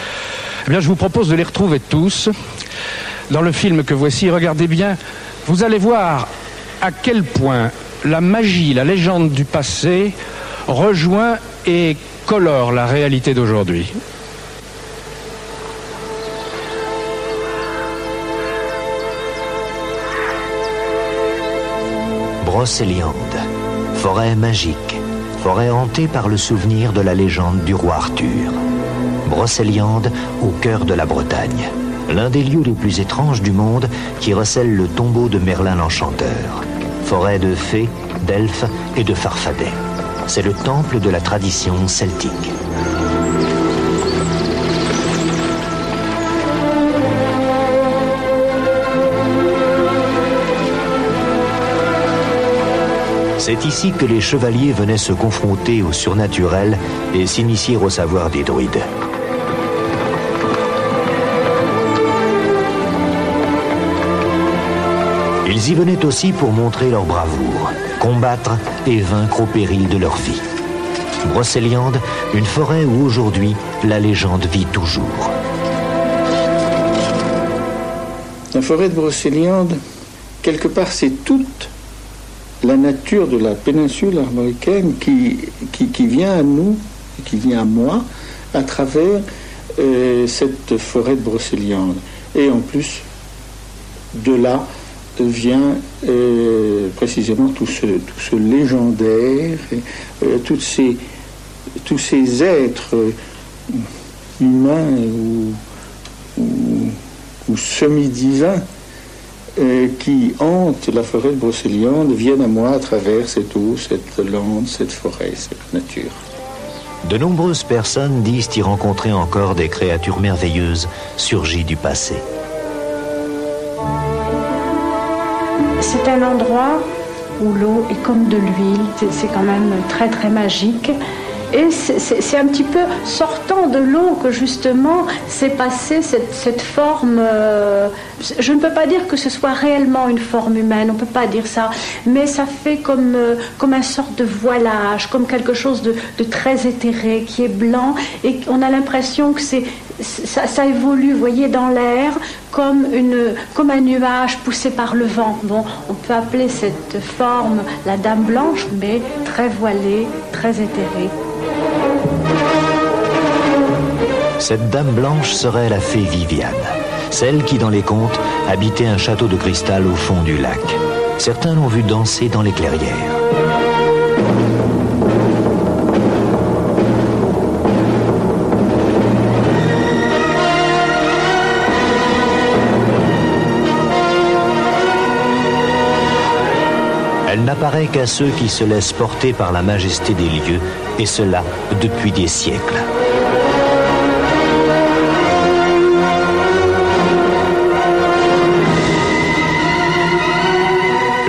Speaker 1: Eh bien, je vous propose de les retrouver tous dans le film que voici. Regardez bien, vous allez voir à quel point la magie, la légende du passé rejoint et colore la réalité d'aujourd'hui.
Speaker 2: Brocéliande, forêt magique, forêt hantée par le souvenir de la légende du roi Arthur. Brocéliande, au cœur de la Bretagne, l'un des lieux les plus étranges du monde qui recèle le tombeau de Merlin l'Enchanteur. Forêt de fées, d'elfes et de farfadets. C'est le temple de la tradition celtique. C'est ici que les chevaliers venaient se confronter au surnaturel et s'initier au savoir des druides. Ils y venaient aussi pour montrer leur bravoure, combattre et vaincre au péril de leur vie. Brocéliande, une forêt où aujourd'hui la légende vit toujours.
Speaker 16: La forêt de Brocéliande, quelque part, c'est toute la nature de la péninsule armoricaine qui vient à nous, qui vient à moi, à travers cette forêt de Brocéliande. Et en plus, de là vient précisément tout ce légendaire, tous ces êtres humains ou semi-divins qui hantent la forêt de Brocéliande viennent à moi à travers cette eau, cette lande, cette forêt, cette nature.
Speaker 2: De nombreuses personnes disent y rencontrer encore des créatures merveilleuses surgies du passé.
Speaker 8: C'est un endroit où l'eau est comme de l'huile, c'est quand même très très magique. Et c'est un petit peu sortant de l'eau que justement s'est passée cette forme. Je ne peux pas dire que ce soit réellement une forme humaine, on ne peut pas dire ça, mais ça fait comme une sorte de voilage, comme quelque chose de très éthéré, qui est blanc, et on a l'impression que ça évolue, vous voyez, dans l'air, comme un nuage poussé par le vent. Bon, on peut appeler cette forme la Dame Blanche, mais très voilée, très éthérée.
Speaker 2: Cette Dame Blanche serait la fée Viviane, celle qui, dans les contes, habitait un château de cristal au fond du lac. Certains l'ont vue danser dans les clairières. Elle n'apparaît qu'à ceux qui se laissent porter par la majesté des lieux, et cela depuis des siècles.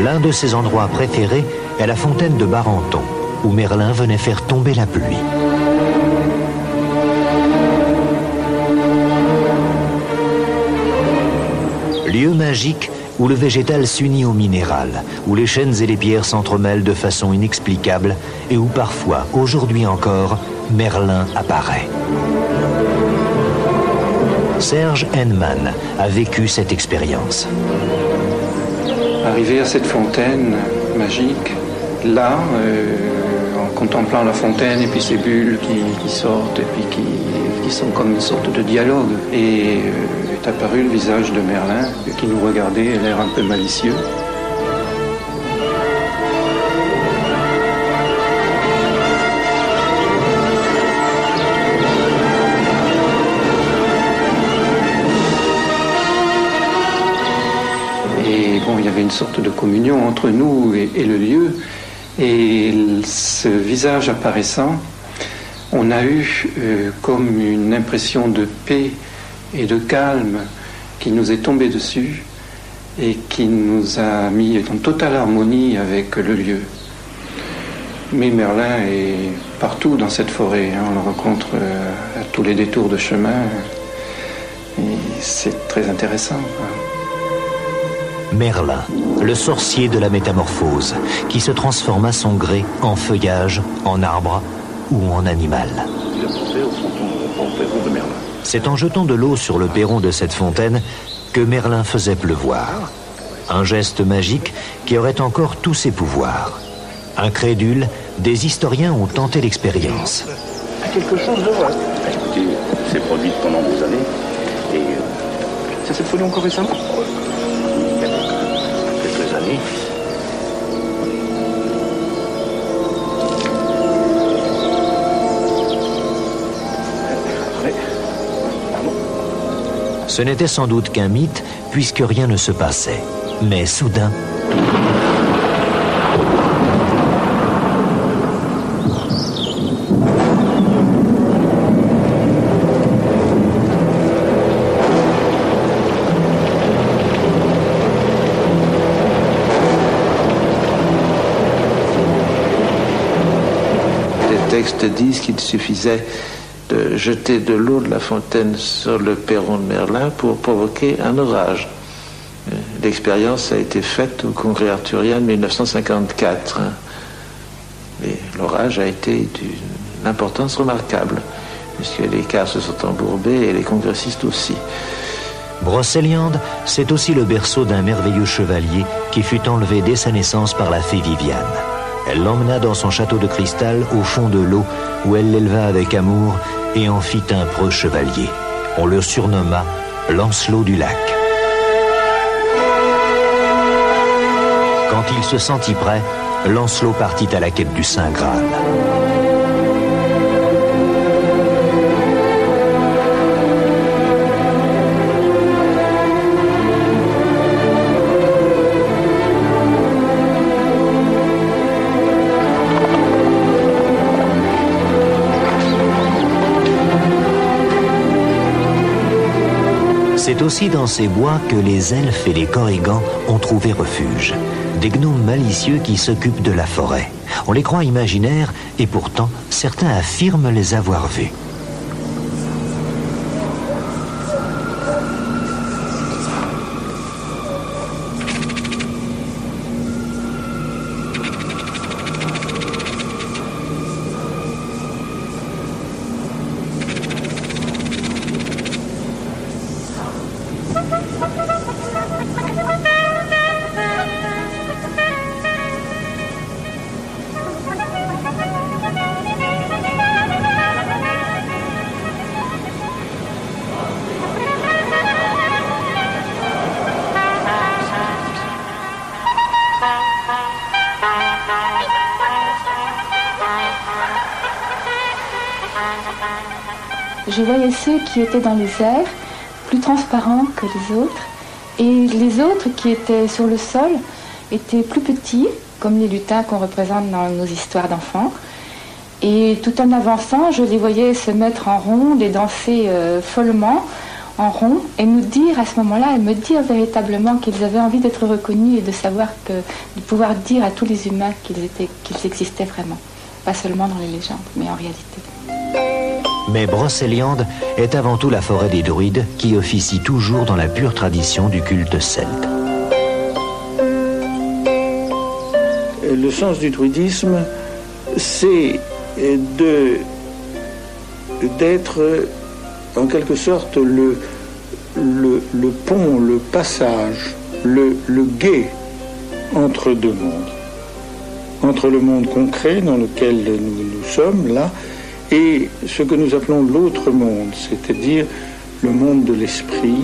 Speaker 2: L'un de ses endroits préférés est la fontaine de Barenton, où Merlin venait faire tomber la pluie. Lieu magique où le végétal s'unit au minéral, où les chênes et les pierres s'entremêlent de façon inexplicable et où parfois, aujourd'hui encore, Merlin apparaît. Serge Henneman a vécu cette expérience.
Speaker 16: Arrivé à cette fontaine magique, là, en contemplant la fontaine et puis ces bulles qui sortent et puis qui sont comme une sorte de dialogue, et est apparu le visage de Merlin qui nous regardait, l'air un peu malicieux. Et bon, il y avait une sorte de communion entre nous et le lieu, et ce visage apparaissant, on a eu comme une impression de paix et de calme qui nous est tombé dessus et qui nous a mis en totale harmonie avec le lieu. Mais Merlin est partout dans cette forêt, on le rencontre à tous les détours de chemin, et c'est très intéressant.
Speaker 2: Merlin, le sorcier de la métamorphose, qui se transforme à son gré en feuillage, en arbre ou en animal. C'est en jetant de l'eau sur le perron de cette fontaine que Merlin faisait pleuvoir. Un geste magique qui aurait encore tous ses pouvoirs. Incrédules, des historiens ont tenté l'expérience.
Speaker 4: Quelque chose de vrai. Écoutez, c'est produit pendant des années. Et ça s'est produit encore récemment. Il y a quelques années.
Speaker 2: Ce n'était sans doute qu'un mythe, puisque rien ne se passait. Mais soudain...
Speaker 17: Les textes disent qu'il suffisait de jeter de l'eau de la fontaine sur le perron de Merlin pour provoquer un orage. L'expérience a été faite au Congrès arthurien de 1954. Et l'orage a été d'une importance remarquable, puisque les cars se sont embourbés et les congressistes aussi.
Speaker 2: Brocéliande, c'est aussi le berceau d'un merveilleux chevalier qui fut enlevé dès sa naissance par la fée Viviane. Elle l'emmena dans son château de cristal au fond de l'eau, où elle l'éleva avec amour et en fit un preux chevalier. On le surnomma Lancelot du lac. Quand il se sentit prêt, Lancelot partit à la quête du Saint Graal. C'est aussi dans ces bois que les elfes et les corrigans ont trouvé refuge. Des gnomes malicieux qui s'occupent de la forêt. On les croit imaginaires et pourtant certains affirment les avoir vus.
Speaker 18: Je voyais ceux qui étaient dans les airs, plus transparents que les autres, et les autres qui étaient sur le sol étaient plus petits, comme les lutins qu'on représente dans nos histoires d'enfants. Et tout en avançant, je les voyais se mettre en ronde et danser follement en rond, et nous dire à ce moment-là, et me dire véritablement qu'ils avaient envie d'être reconnus et de savoir que, de pouvoir dire à tous les humains qu'ils existaient vraiment. Pas seulement dans les légendes, mais en réalité.
Speaker 2: Mais Brocéliande est avant tout la forêt des druides qui officie toujours dans la pure tradition du culte celte.
Speaker 16: Le sens du druidisme, c'est d'être en quelque sorte le pont, le passage, le gué entre deux mondes. Entre le monde concret dans lequel nous sommes là, et ce que nous appelons l'autre monde, c'est-à-dire le monde de l'esprit,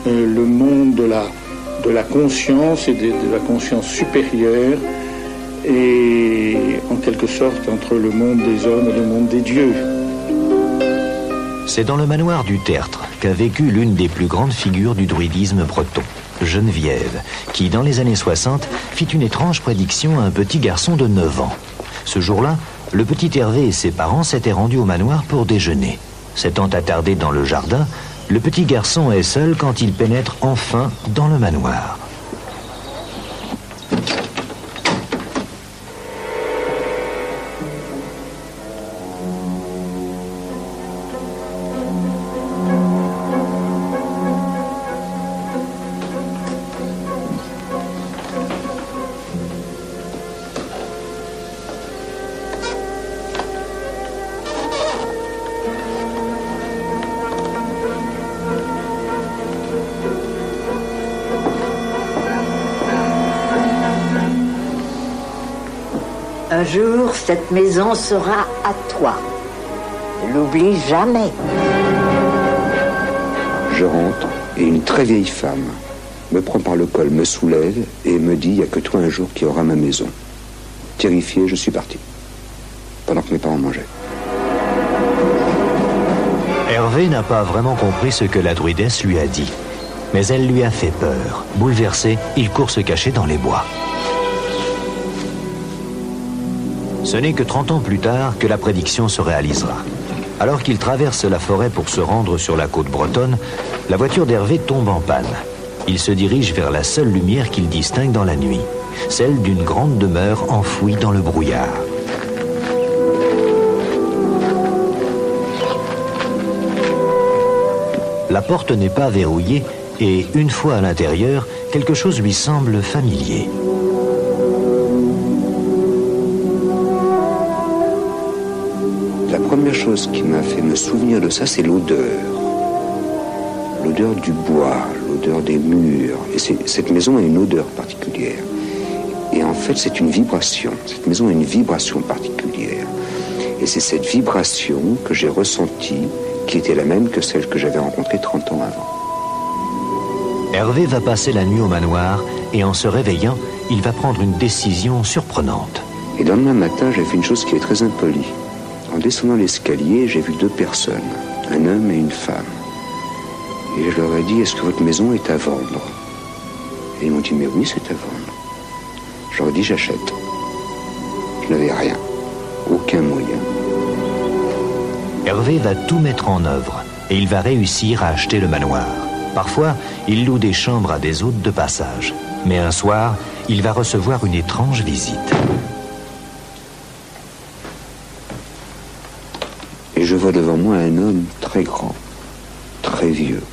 Speaker 16: le monde de la conscience et de la conscience supérieure, et en quelque sorte entre le monde des hommes et le monde des dieux.
Speaker 2: C'est dans le manoir du Tertre qu'a vécu l'une des plus grandes figures du druidisme breton, Geneviève, qui dans les années 60 fit une étrange prédiction à un petit garçon de 9 ans. Ce jour-là, le petit Hervé et ses parents s'étaient rendus au manoir pour déjeuner. S'étant attardé dans le jardin, le petit garçon est seul quand il pénètre enfin dans le manoir.
Speaker 19: Un jour, cette maison sera à toi. Ne l'oublie jamais.
Speaker 20: Je rentre et une très vieille femme me prend par le col, me soulève et me dit « Il n'y a que toi un jour qui aura ma maison ». Terrifié, je suis parti, pendant que mes parents mangeaient.
Speaker 2: Hervé n'a pas vraiment compris ce que la druidesse lui a dit. Mais elle lui a fait peur. Bouleversé, il court se cacher dans les bois. Ce n'est que 30 ans plus tard que la prédiction se réalisera. Alors qu'il traverse la forêt pour se rendre sur la côte bretonne, la voiture d'Hervé tombe en panne. Il se dirige vers la seule lumière qu'il distingue dans la nuit, celle d'une grande demeure enfouie dans le brouillard. La porte n'est pas verrouillée et, une fois à l'intérieur, quelque chose lui semble familier.
Speaker 20: La première chose qui m'a fait me souvenir de ça, c'est l'odeur. L'odeur du bois, l'odeur des murs. Et cette maison a une odeur particulière. Et en fait, c'est une vibration. Cette maison a une vibration particulière. Et c'est cette vibration que j'ai ressentie qui était la même que celle que j'avais rencontrée 30 ans avant.
Speaker 2: Hervé va passer la nuit au manoir et en se réveillant, il va prendre une décision surprenante.
Speaker 20: Et dans le lendemain matin, j'ai fait une chose qui est très impolie. En descendant l'escalier, j'ai vu 2 personnes, un homme et une femme. Et je leur ai dit, est-ce que votre maison est à vendre? Et ils m'ont dit, mais oui, c'est à vendre. Je leur ai dit, j'achète. Je n'avais rien, aucun moyen.
Speaker 2: Hervé va tout mettre en œuvre et il va réussir à acheter le manoir. Parfois, il loue des chambres à des hôtes de passage. Mais un soir, il va recevoir une étrange visite.
Speaker 20: moi un homme très grand, très vieux,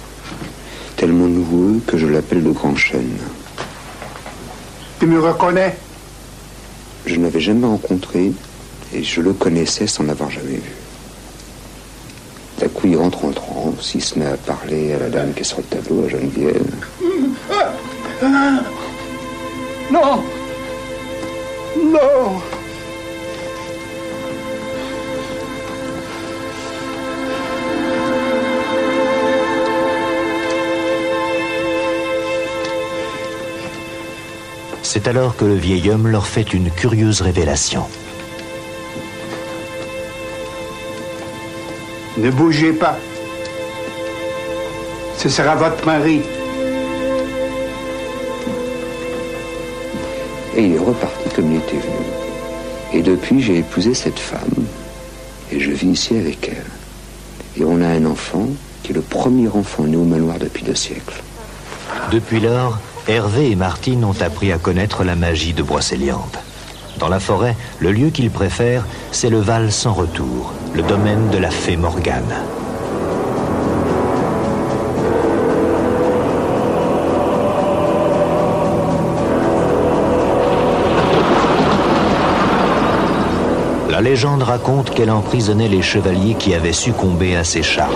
Speaker 20: tellement nouveau que je l'appelle le grand chêne.
Speaker 15: Tu me reconnais?
Speaker 20: Je ne l'avais jamais rencontré et je le connaissais sans l'avoir jamais vu. D'un coup, il rentre en transe, il se met à parler à la dame qui est sur le tableau, à Geneviève.
Speaker 15: Non! Non!
Speaker 2: C'est alors que le vieil homme leur fait une curieuse révélation.
Speaker 15: Ne bougez pas. Ce sera votre mari.
Speaker 20: Et il est reparti comme il était venu. Et depuis, j'ai épousé cette femme. Et je vis ici avec elle. Et on a un enfant qui est le premier enfant né au manoir depuis 2 siècles.
Speaker 2: Depuis lors, Hervé et Martine ont appris à connaître la magie de Brocéliande. Dans la forêt, le lieu qu'ils préfèrent, c'est le Val sans retour, le domaine de la fée Morgane. La légende raconte qu'elle emprisonnait les chevaliers qui avaient succombé à ses charmes.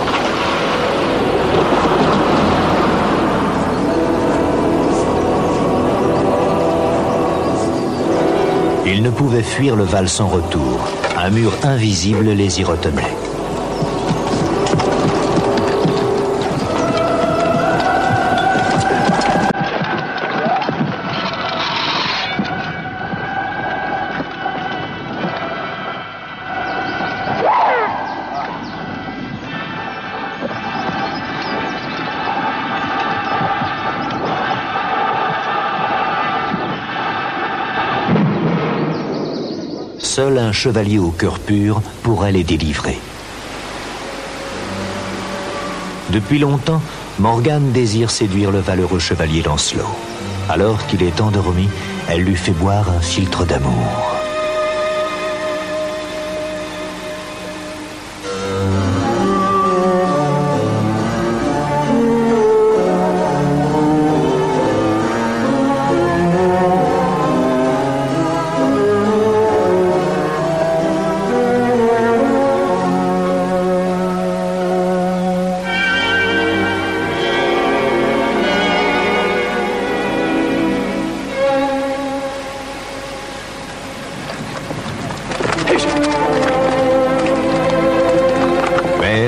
Speaker 2: Ils ne pouvaient fuir le Val sans retour. Un mur invisible les y retenait. Seul un chevalier au cœur pur pourrait les délivrer. Depuis longtemps, Morgane désire séduire le valeureux chevalier Lancelot. Alors qu'il est endormi, elle lui fait boire un philtre d'amour.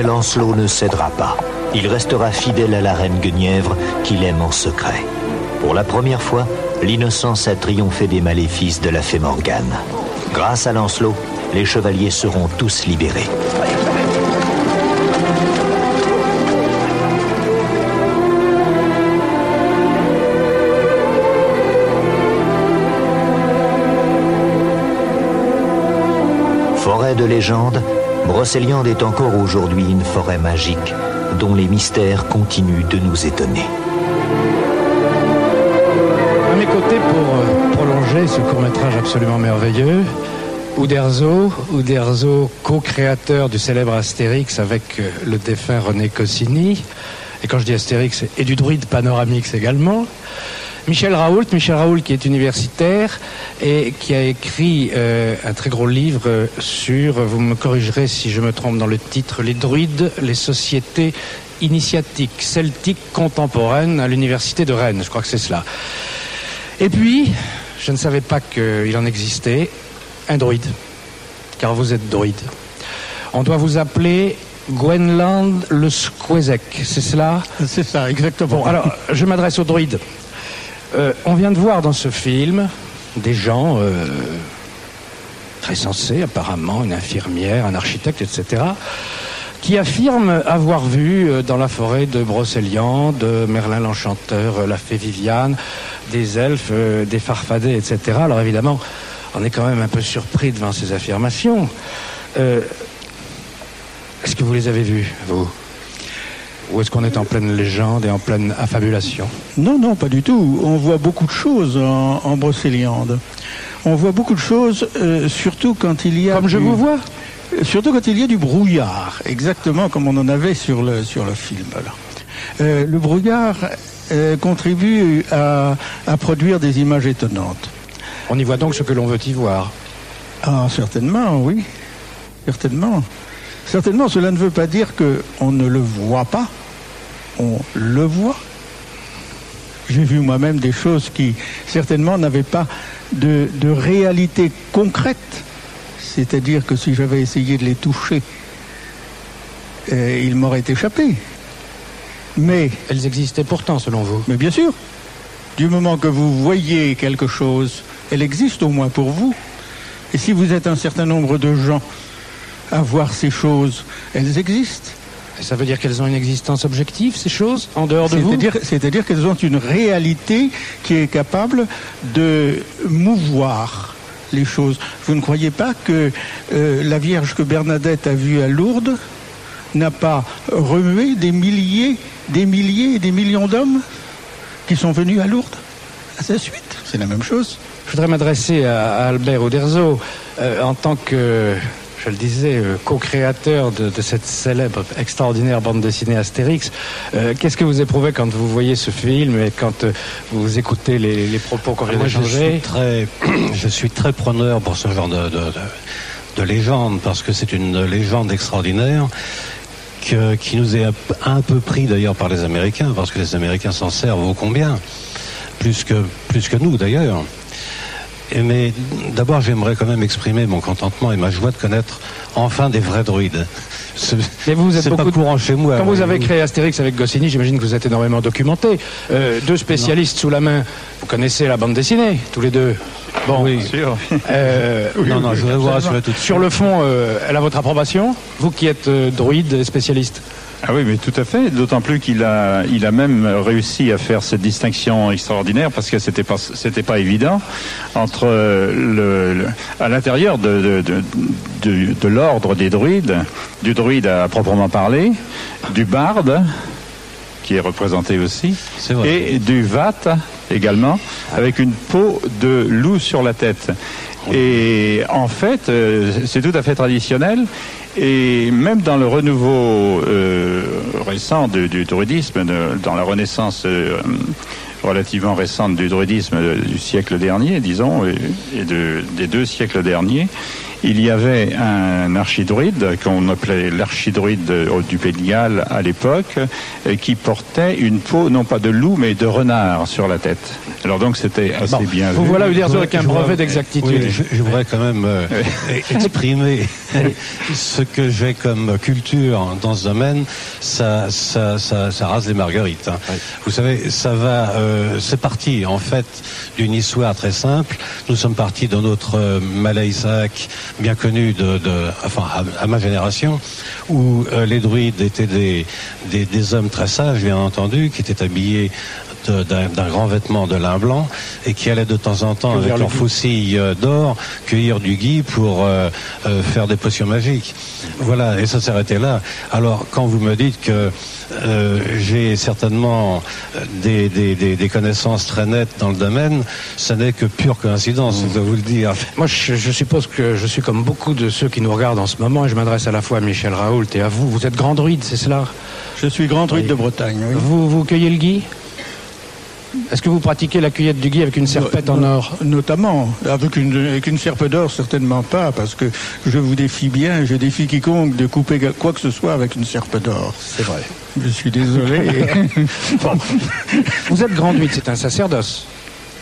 Speaker 2: Lancelot ne cédera pas. Il restera fidèle à la reine Guenièvre qu'il aime en secret. Pour la première fois, l'innocence a triomphé des maléfices de la fée Morgane. Grâce à Lancelot, les chevaliers seront tous libérés. Forêt de légende, Brocéliande est encore aujourd'hui une forêt magique dont les mystères continuent de nous étonner.
Speaker 1: À mes côtés, pour prolonger ce court-métrage absolument merveilleux, Uderzo, co-créateur du célèbre Astérix avec le défunt René Goscinny, et quand je dis Astérix, et du Druide Panoramix également. Michel Raoult qui est universitaire et qui a écrit un très gros livre sur, vous me corrigerez si je me trompe dans le titre, les druides, les sociétés initiatiques celtiques contemporaines à l'université de Rennes, je crois que c'est cela. Et puis, je ne savais pas qu'il en existait, un druide, car vous êtes druide. On doit vous appeler Gwenland le Squezec, c'est cela?
Speaker 21: C'est ça, exactement.
Speaker 1: Bon, alors, je m'adresse aux druides. On vient de voir dans ce film des gens très sensés, apparemment, une infirmière, un architecte, etc., qui affirment avoir vu dans la forêt de Brocéliande, Merlin l'Enchanteur, la fée Viviane, des elfes, des farfadets, etc. Alors évidemment, on est quand même un peu surpris devant ces affirmations. Est-ce que vous les avez vus, vous ? Ou est-ce qu'on est en pleine légende et en pleine affabulation?
Speaker 21: Non, pas du tout. On voit beaucoup de choses en Brocéliande.
Speaker 16: on voit beaucoup de choses, surtout quand il y a...
Speaker 1: Comme je vous vois.
Speaker 16: Surtout quand il y a du brouillard, exactement comme on en avait sur le film. Voilà. Le brouillard contribue à produire des images étonnantes.
Speaker 1: On y voit donc ce que l'on veut y voir.
Speaker 16: Ah, certainement, oui. Certainement. Certainement, cela ne veut pas dire qu'on ne le voit pas. On le voit. J'ai vu moi-même des choses qui, certainement, n'avaient pas de réalité concrète. C'est-à-dire que si j'avais essayé de les toucher, ils m'auraient échappé. Mais...
Speaker 1: Elles existaient pourtant, selon vous.
Speaker 16: Mais bien sûr. Du moment que vous voyez quelque chose, elle existe au moins pour vous. Et si vous êtes un certain nombre de gens à voir ces choses, elles existent.
Speaker 1: Et ça veut dire qu'elles ont une existence objective, ces choses, en dehors de vous ?
Speaker 16: C'est-à-dire qu'elles ont une réalité qui est capable de mouvoir les choses. Vous ne croyez pas que la Vierge que Bernadette a vue à Lourdes n'a pas remué des milliers et des millions d'hommes qui sont venus à Lourdes à sa suite? C'est la même chose.
Speaker 1: Je voudrais m'adresser à Albert Uderzo en tant que, je le disais, co-créateur de cette célèbre, extraordinaire bande dessinée Astérix. Qu'est-ce que vous éprouvez quand vous voyez ce film et quand vous écoutez les propos qu'on vient d'échanger ?
Speaker 21: Je suis très preneur pour ce genre de légende, parce que c'est une légende extraordinaire qui nous est un peu pris d'ailleurs par les Américains, parce que les Américains s'en servent ô combien, plus que nous d'ailleurs. Mais d'abord, j'aimerais quand même exprimer mon contentement et ma joie de connaître enfin des vrais druides.
Speaker 1: Mais vous êtes
Speaker 21: pas courant chez moi.
Speaker 1: Quand vous avez créé Astérix avec Goscinny, j'imagine que vous êtes énormément documenté. Deux spécialistes sous la main. Vous connaissez la bande dessinée, tous les deux. Bon,
Speaker 21: oui, sûr. Non, je voudrais vous rassurer tout de suite.
Speaker 1: Sur le fond, elle a votre approbation, vous qui êtes druide et spécialiste.
Speaker 22: Ah oui, mais tout à fait. D'autant plus qu'il a même réussi à faire cette distinction extraordinaire, parce que c'était pas évident entre à l'intérieur de l'ordre des druides, du druide à proprement parler, du barde qui est représenté aussi, et du vat également, avec une peau de loup sur la tête. Et en fait, c'est tout à fait traditionnel. Et même dans le renouveau récent du druidisme, dans la renaissance relativement récente du druidisme du siècle dernier, disons, et des 2 siècles derniers, il y avait un archidruide qu'on appelait l'archidruide du Pays de Galles à l'époque, qui portait une peau non pas de loup mais de renard sur la tête. Alors donc c'était assez bien vu.
Speaker 1: Vous voilà Uderzo avec un brevet d'exactitude.
Speaker 21: Oui, je voudrais quand même exprimer ce que j'ai comme culture dans ce domaine. Ça rase les marguerites. Hein. Oui. Vous savez, ça va. C'est parti en fait d'une histoire très simple. Nous sommes partis de notre Malay Isaac, bien connu à ma génération, où les druides étaient des hommes très sages, bien entendu, qui étaient habillés d'un grand vêtement de lin blanc et qui allaient de temps en temps avec leurs faucilles d'or cueillir du gui pour faire des potions magiques. Voilà, et ça s'arrêtait là. Alors quand vous me dites que j'ai certainement des connaissances très nettes dans le domaine, ça n'est que pure coïncidence, je dois vous le dire.
Speaker 1: Moi, je suppose que je suis comme beaucoup de ceux qui nous regardent en ce moment, et je m'adresse à la fois à Michel Raoult et à vous. Vous êtes grand druide, c'est cela?
Speaker 16: Je suis grand druide de Bretagne, oui.
Speaker 1: Vous cueillez le gui? Est-ce que vous pratiquez la cueillette du gui avec une serpette en or?
Speaker 16: Notamment. Avec une serpe d'or, certainement pas, parce que je vous défie bien, je défie quiconque de couper quoi que ce soit avec une serpe d'or.
Speaker 1: C'est vrai.
Speaker 16: Je suis désolé.
Speaker 1: Bon. Vous êtes grand druide, c'est un sacerdoce.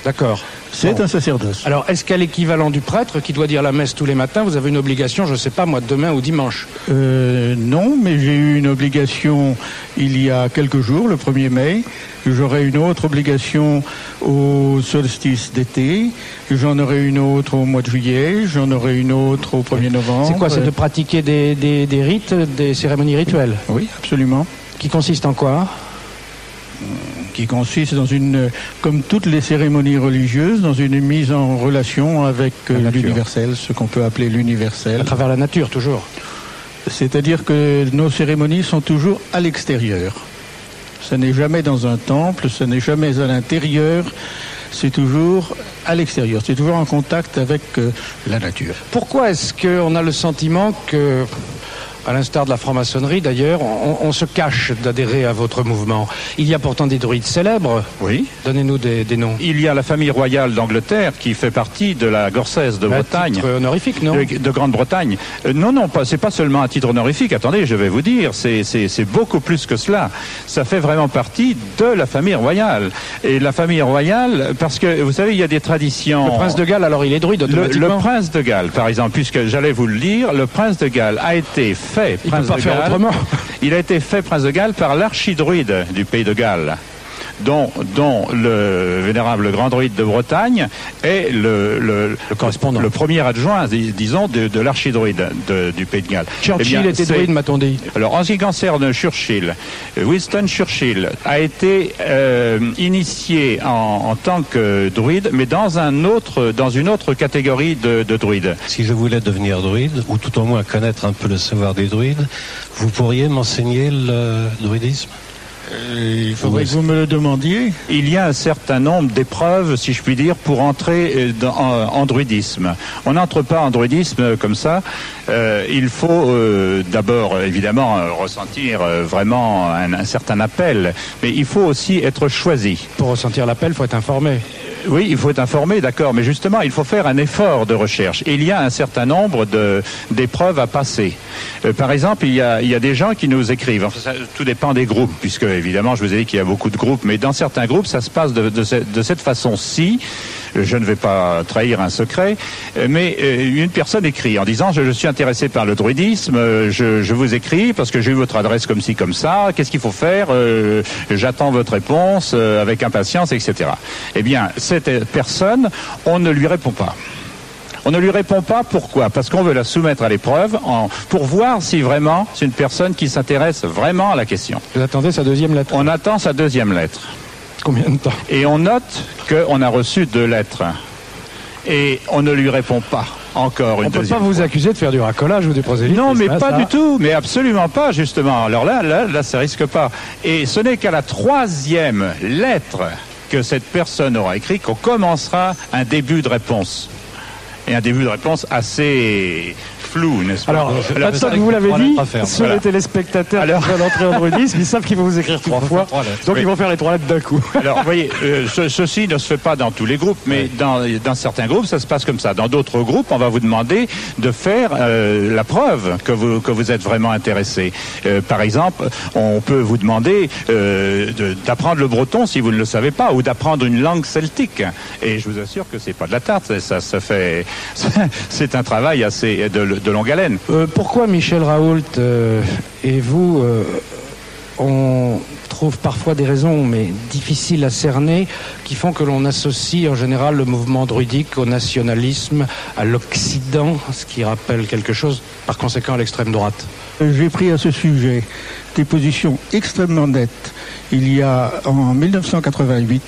Speaker 1: D'accord.
Speaker 16: C'est un sacerdoce.
Speaker 1: Alors, est-ce qu'à l'équivalent du prêtre qui doit dire la messe tous les matins, vous avez une obligation, je ne sais pas moi, demain ou dimanche?
Speaker 16: Non, mais j'ai eu une obligation il y a quelques jours, le 1er mai. J'aurai une autre obligation au solstice d'été. J'en aurai une autre au mois de juillet. J'en aurai une autre au 1er novembre.
Speaker 1: C'est quoi? C'est de pratiquer des rites, des cérémonies rituelles?
Speaker 16: Oui, absolument.
Speaker 1: Qui consistent en quoi?
Speaker 16: Qui consiste comme toutes les cérémonies religieuses, dans une mise en relation avec l'universel, ce qu'on peut appeler l'universel.
Speaker 1: À travers la nature, toujours.
Speaker 16: C'est-à-dire que nos cérémonies sont toujours à l'extérieur. Ce n'est jamais dans un temple, ce n'est jamais à l'intérieur c'est toujours à l'extérieur, c'est toujours en contact avec la nature.
Speaker 1: Pourquoi est-ce qu'on a le sentiment que, à l'instar de la franc-maçonnerie d'ailleurs, on se cache d'adhérer à votre mouvement? Il y a pourtant des druides célèbres.
Speaker 22: Oui.
Speaker 1: Donnez-nous des noms.
Speaker 22: Il y a la famille royale d'Angleterre qui fait partie de la Gorcesse de Bretagne.
Speaker 1: À titre honorifique, non?
Speaker 22: De Grande-Bretagne. Non, c'est pas seulement à titre honorifique. Attendez, je vais vous dire, c'est beaucoup plus que cela. Ça fait vraiment partie de la famille royale. Et la famille royale, parce que vous savez, il y a des traditions.
Speaker 1: Le prince de Galles, alors il est druide automatiquement.
Speaker 22: Le prince de Galles, par exemple, puisque j'allais vous le dire, le prince de Galles a été prince de Galles.
Speaker 1: Autrement.
Speaker 22: Il a été fait prince de Galles par l'archidruide du pays de Galles, dont le vénérable grand druide de Bretagne est le
Speaker 1: correspondant,
Speaker 22: le premier adjoint, disons, de l'archidruide du pays de Galles.
Speaker 1: Churchill était druide, m'a-t-on dit.
Speaker 22: Alors, en ce qui concerne Churchill, Winston Churchill a été initié en tant que druide, mais dans une autre catégorie de druides.
Speaker 21: Si je voulais devenir druide, ou tout au moins connaître un peu le savoir des druides, vous pourriez m'enseigner le druidisme?
Speaker 16: Il faudrait que vous me le demandiez.
Speaker 22: Il y a un certain nombre d'épreuves, si je puis dire, pour entrer en druidisme. On n'entre pas en druidisme comme ça. Il faut d'abord, évidemment, ressentir vraiment un certain appel, mais il faut aussi être choisi.
Speaker 1: Pour ressentir l'appel, il faut être informé.
Speaker 22: Oui, il faut être informé, d'accord, mais justement, il faut faire un effort de recherche. Et il y a un certain nombre d'épreuves à passer. Par exemple, il y a des gens qui nous écrivent. Enfin, ça, tout dépend des groupes, puisque, évidemment, je vous ai dit qu'il y a beaucoup de groupes, mais dans certains groupes, ça se passe de cette façon-ci. Je ne vais pas trahir un secret, mais une personne écrit en disant « Je suis intéressé par le druidisme, je vous écris parce que j'ai eu votre adresse comme ci, comme ça, qu'est-ce qu'il faut faire, j'attends votre réponse avec impatience, etc. » Eh bien, cette personne, on ne lui répond pas. On ne lui répond pas, pourquoi? Parce qu'on veut la soumettre à l'épreuve pour voir si vraiment c'est une personne qui s'intéresse vraiment à la question.
Speaker 1: Vous attendez sa deuxième lettre?
Speaker 22: On attend sa deuxième lettre.
Speaker 1: Combien de temps?
Speaker 22: Et on note qu'on a reçu 2 lettres. Et on ne lui répond pas encore une deuxième fois.
Speaker 1: On ne peut pas vous accuser de faire du racolage ou du prosélytisme.
Speaker 22: Non, mais pas du tout, mais absolument pas, justement. Alors là, ça risque pas. Et ce n'est qu'à la 3e lettre que cette personne aura écrit qu'on commencera un début de réponse. Et un début de réponse assez flou, n'est-ce pas?
Speaker 1: Alors maintenant que vous l'avez dit, sur les téléspectateurs qui veulent entrer en druidisme, ils savent qu'ils vont vous écrire 3 fois, donc ils vont faire les 3 lettres d'un coup.
Speaker 22: Alors, vous voyez, ceci ne se fait pas dans tous les groupes, mais dans certains groupes, ça se passe comme ça. Dans d'autres groupes, on va vous demander de faire la preuve que vous êtes vraiment intéressé. Par exemple, on peut vous demander d'apprendre le breton si vous ne le savez pas, ou d'apprendre une langue celtique. Et je vous assure que c'est pas de la tarte, ça se fait. C'est un travail assez de longue haleine.
Speaker 1: Pourquoi Michel Raoult et vous, on trouve parfois des raisons, mais difficiles à cerner, qui font que l'on associe en général le mouvement druidique au nationalisme, à l'Occident, ce qui rappelle quelque chose, par conséquent, à l'extrême droite?
Speaker 16: J'ai pris à ce sujet des positions extrêmement nettes. Il y a en 1988,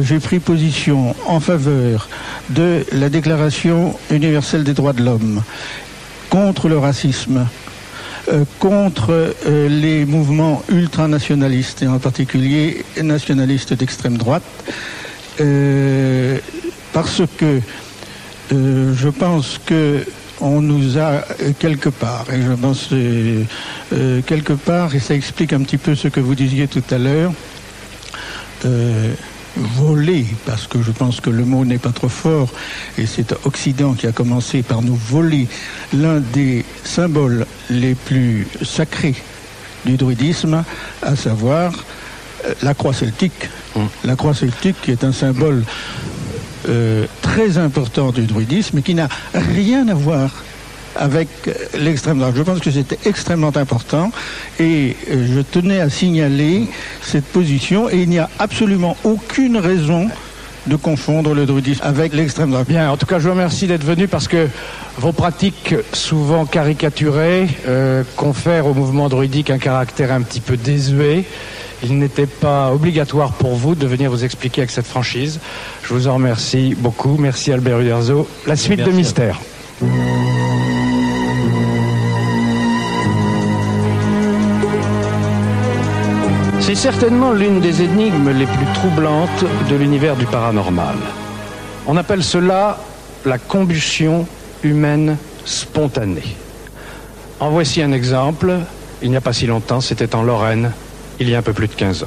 Speaker 16: j'ai pris position en faveur de la Déclaration universelle des droits de l'homme, contre le racisme, contre les mouvements ultranationalistes, et en particulier nationalistes d'extrême droite, parce que je pense que on nous a quelque part, et je pense quelque part, et ça explique un petit peu ce que vous disiez tout à l'heure, voler, parce que je pense que le mot n'est pas trop fort, et c'est Occident qui a commencé par nous voler l'un des symboles les plus sacrés du druidisme, à savoir la croix celtique. La croix celtique qui est un symbole très important du druidisme et qui n'a rien à voir avec l'extrême droite. Je pense que c'était extrêmement important et je tenais à signaler cette position et il n'y a absolument aucune raison de confondre le druidisme avec l'extrême droite.
Speaker 1: Bien, en tout cas, je vous remercie d'être venu parce que vos pratiques, souvent caricaturées, confèrent au mouvement druidique un caractère un petit peu désuet. Il n'était pas obligatoire pour vous de venir vous expliquer avec cette franchise. Je vous en remercie beaucoup. Merci Albert Uderzo. La suite de Mystère. certainement l'une des énigmes les plus troublantes de l'univers du paranormal. On appelle cela la combustion humaine spontanée. En voici un exemple. Il n'y a pas si longtemps, c'était en Lorraine, il y a un peu plus de 15 ans.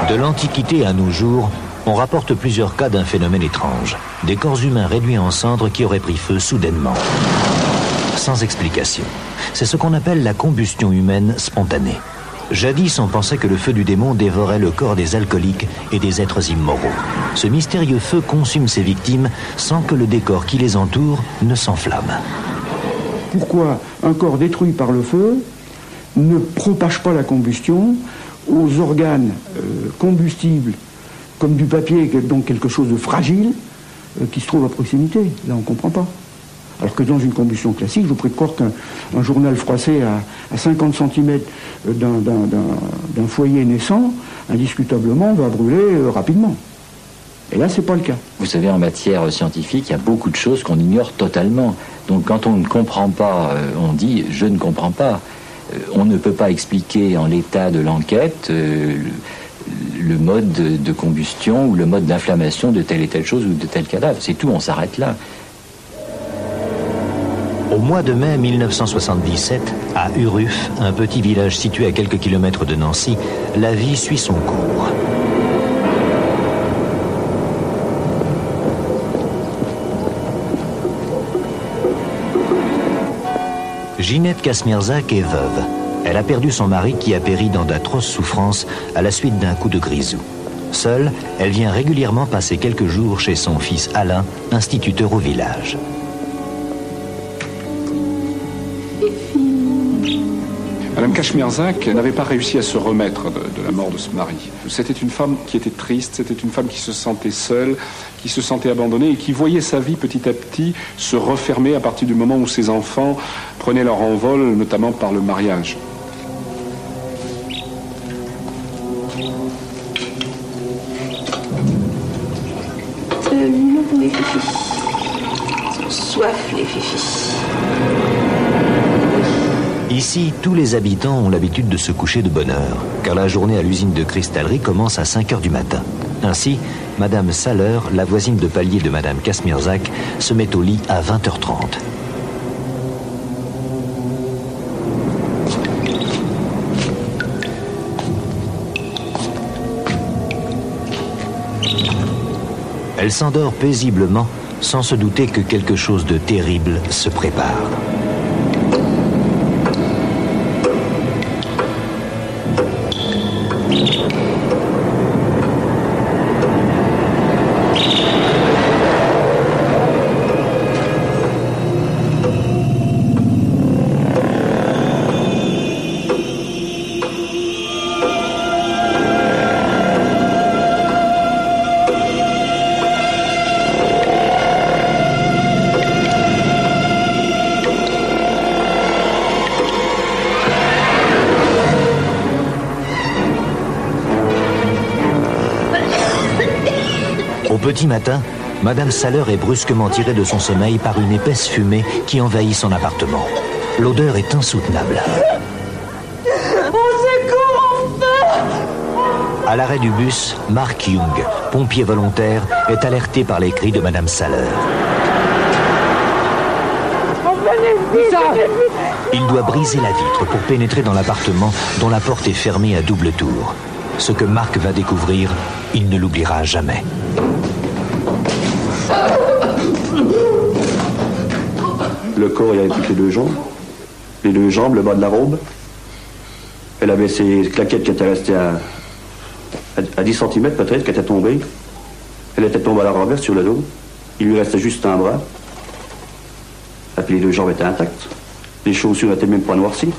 Speaker 2: De l'Antiquité à nos jours, on rapporte plusieurs cas d'un phénomène étrange. Des corps humains réduits en cendres qui auraient pris feu soudainement. Sans explication. C'est ce qu'on appelle la combustion humaine spontanée. Jadis, on pensait que le feu du démon dévorait le corps des alcooliques et des êtres immoraux. Ce mystérieux feu consume ses victimes sans que le décor qui les entoure ne s'enflamme.
Speaker 5: Pourquoi un corps détruit par le feu ne propage pas la combustion aux organes combustibles, comme du papier, donc quelque chose de fragile, qui se trouve à proximité? Là, on ne comprend pas. Alors que dans une combustion classique, je vous prie de croire qu'un journal froissé à 50 cm d'un foyer naissant, indiscutablement, va brûler rapidement. Et là, c'est pas le cas.
Speaker 6: Vous savez, en matière scientifique, il y a beaucoup de choses qu'on ignore totalement. Donc quand on ne comprend pas, on dit « je ne comprends pas ». On ne peut pas expliquer en l'état de l'enquête le mode de combustion ou le mode d'inflammation de telle et telle chose ou de tel cadavre. C'est tout, on s'arrête là.
Speaker 2: Au mois de mai 1977, à Uruf, un petit village situé à quelques kilomètres de Nancy, la vie suit son cours. Ginette Kasmierzak est veuve. Elle a perdu son mari qui a péri dans d'atroces souffrances à la suite d'un coup de grisou. Seule, elle vient régulièrement passer quelques jours chez son fils Alain, instituteur au village.
Speaker 23: Madame Kasmierzak n'avait pas réussi à se remettre de la mort de ce mari. C'était une femme qui était triste, c'était une femme qui se sentait seule, qui se sentait abandonnée et qui voyait sa vie petit à petit se refermer à partir du moment où ses enfants prenaient leur envol, notamment par le mariage.
Speaker 24: Non, les fifis. Ils ont soif, les fifis.
Speaker 2: Ici, tous les habitants ont l'habitude de se coucher de bonne heure, car la journée à l'usine de cristallerie commence à 5 heures du matin. Ainsi, Madame Saller, la voisine de palier de Madame Kasmierzak, se met au lit à 20h30. Elle s'endort paisiblement, sans se douter que quelque chose de terrible se prépare. Au petit matin, Madame Saller est brusquement tirée de son sommeil par une épaisse fumée qui envahit son appartement. L'odeur est insoutenable.
Speaker 24: Au secours, enfin!
Speaker 2: À l'arrêt du bus, Mark Young, pompier volontaire, est alerté par les cris de Madame Saller. Il doit briser la vitre pour pénétrer dans l'appartement dont la porte est fermée à double tour. Ce que Mark va découvrir, il ne l'oubliera jamais.
Speaker 4: Le corps, il avait plus que les deux jambes. Les deux jambes, le bas de la robe. Elle avait ses claquettes qui étaient restées à 10 cm peut-être, qui étaient tombées. Elle était tombée à la renverse sur le dos. Il lui restait juste un bras. Et puis les deux jambes étaient intactes. Les chaussures n'étaient même pas noircies.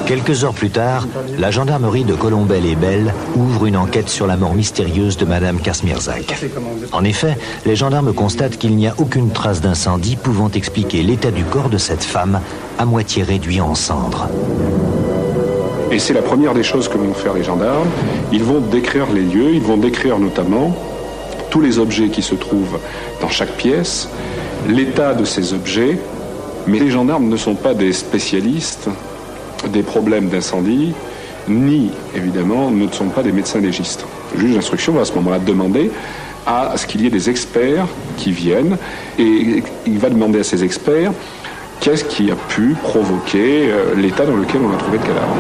Speaker 2: Quelques heures plus tard, la gendarmerie de Colombelles et Belle ouvre une enquête sur la mort mystérieuse de Madame Kasmierzak. En effet, les gendarmes constatent qu'il n'y a aucune trace d'incendie pouvant expliquer l'état du corps de cette femme à moitié réduit en cendres.
Speaker 23: Et c'est la première des choses que vont faire les gendarmes. Ils vont décrire les lieux, ils vont décrire notamment tous les objets qui se trouvent dans chaque pièce, l'état de ces objets, Mais les gendarmes ne sont pas des spécialistes des problèmes d'incendie, ni, évidemment, ne sont pas des médecins légistes. Le juge d'instruction va à ce moment-là demander à ce qu'il y ait des experts qui viennent, et il va demander à ces experts qu'est-ce qui a pu provoquer l'état dans lequel on a trouvé le cadavre.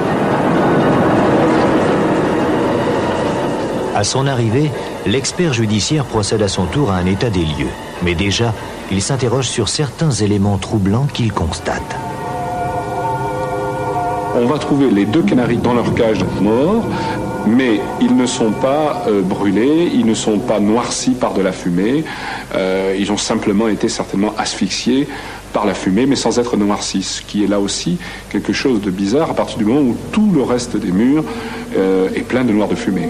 Speaker 2: À son arrivée, l'expert judiciaire procède à son tour à un état des lieux. Mais déjà, il s'interroge sur certains éléments troublants qu'il constate.
Speaker 23: On va trouver les 2 canaris dans leur cage morts, mais ils ne sont pas brûlés, ils ne sont pas noircis par de la fumée, ils ont simplement été certainement asphyxiés par la fumée, mais sans être noircis, ce qui est là aussi quelque chose de bizarre à partir du moment où tout le reste des murs est plein de noir de fumée.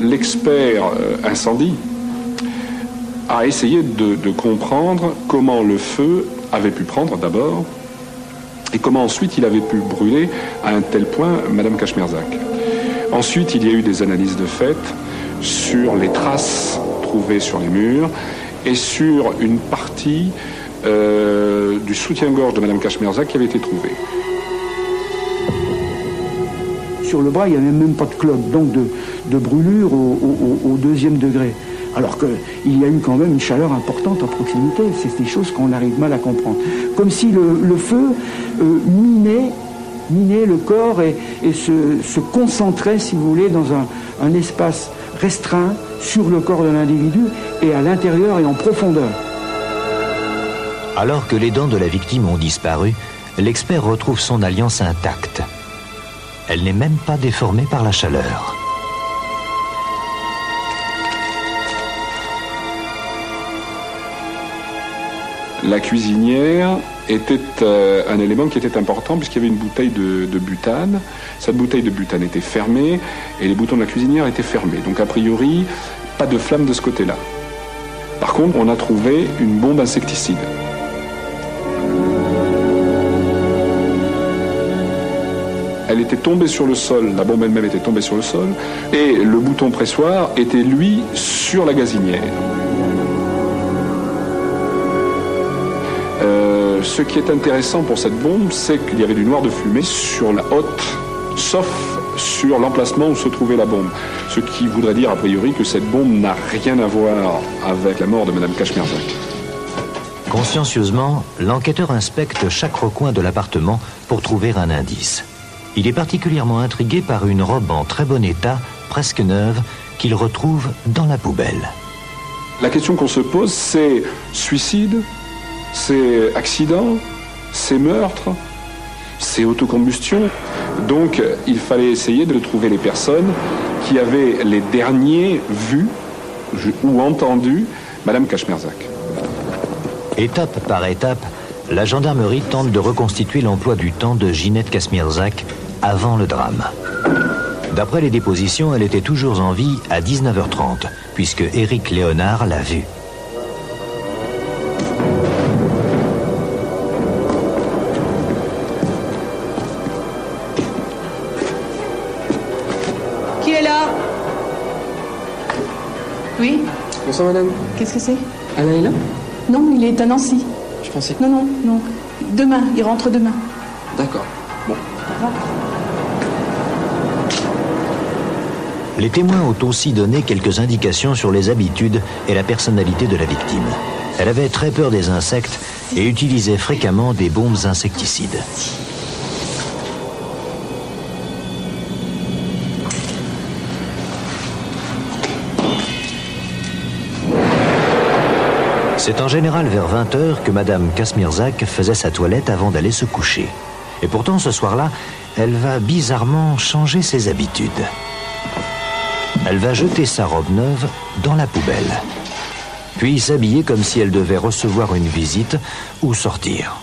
Speaker 23: L'expert incendie a essayé de comprendre comment le feu avait pu prendre d'abord et comment ensuite il avait pu brûler à un tel point Madame Kachmirzak. Ensuite, il y a eu des analyses de fait sur les traces trouvées sur les murs et sur une partie du soutien-gorge de Madame Kachmirzak qui avait été trouvée.
Speaker 5: Sur le bras, il n'y avait même pas de cloque, donc de brûlure au 2e degré. Alors qu'il y a eu quand même une chaleur importante à proximité. C'est des choses qu'on arrive mal à comprendre. Comme si le feu minait le corps et se concentrait, si vous voulez, dans un espace restreint sur le corps de l'individu et à l'intérieur et en profondeur.
Speaker 2: Alors que les dents de la victime ont disparu, l'expert retrouve son alliance intacte. Elle n'est même pas déformée par la chaleur.
Speaker 23: La cuisinière était un élément qui était important puisqu'il y avait une bouteille de butane. Cette bouteille de butane était fermée et les boutons de la cuisinière étaient fermés. Donc a priori, pas de flamme de ce côté-là. Par contre, on a trouvé une bombe insecticide. Elle était tombée sur le sol, la bombe elle-même était tombée sur le sol, et le bouton pressoir était, lui, sur la gazinière. Ce qui est intéressant pour cette bombe, c'est qu'il y avait du noir de fumée sur la hotte, sauf sur l'emplacement où se trouvait la bombe. Ce qui voudrait dire, a priori, que cette bombe n'a rien à voir avec la mort de Madame Kachmirzak.
Speaker 2: Consciencieusement, l'enquêteur inspecte chaque recoin de l'appartement pour trouver un indice. Il est particulièrement intrigué par une robe en très bon état, presque neuve, qu'il retrouve dans la poubelle.
Speaker 23: La question qu'on se pose, c'est suicide, c'est accident, c'est meurtre, c'est autocombustion. Donc il fallait essayer de trouver les personnes qui avaient les derniers vus ou entendus Madame Kachmirzak.
Speaker 2: Étape par étape, la gendarmerie tente de reconstituer l'emploi du temps de Ginette Kachmirzak avant le drame. D'après les dépositions, elle était toujours en vie à 19h30, puisque Éric Léonard l'a vue.
Speaker 3: Qui est là? Oui?
Speaker 7: Bonsoir madame.
Speaker 3: Qu'est-ce que c'est?
Speaker 7: Alain est là?
Speaker 3: Non, il est à Nancy.
Speaker 7: Je pensais que...
Speaker 3: Non. Demain, il rentre demain.
Speaker 7: D'accord. Bon.
Speaker 2: Les témoins ont aussi donné quelques indications sur les habitudes et la personnalité de la victime. Elle avait très peur des insectes et utilisait fréquemment des bombes insecticides. C'est en général vers 20h que Madame Kachmirzak faisait sa toilette avant d'aller se coucher. Et pourtant, ce soir-là, elle va bizarrement changer ses habitudes. Elle va jeter sa robe neuve dans la poubelle, puis s'habiller comme si elle devait recevoir une visite ou sortir.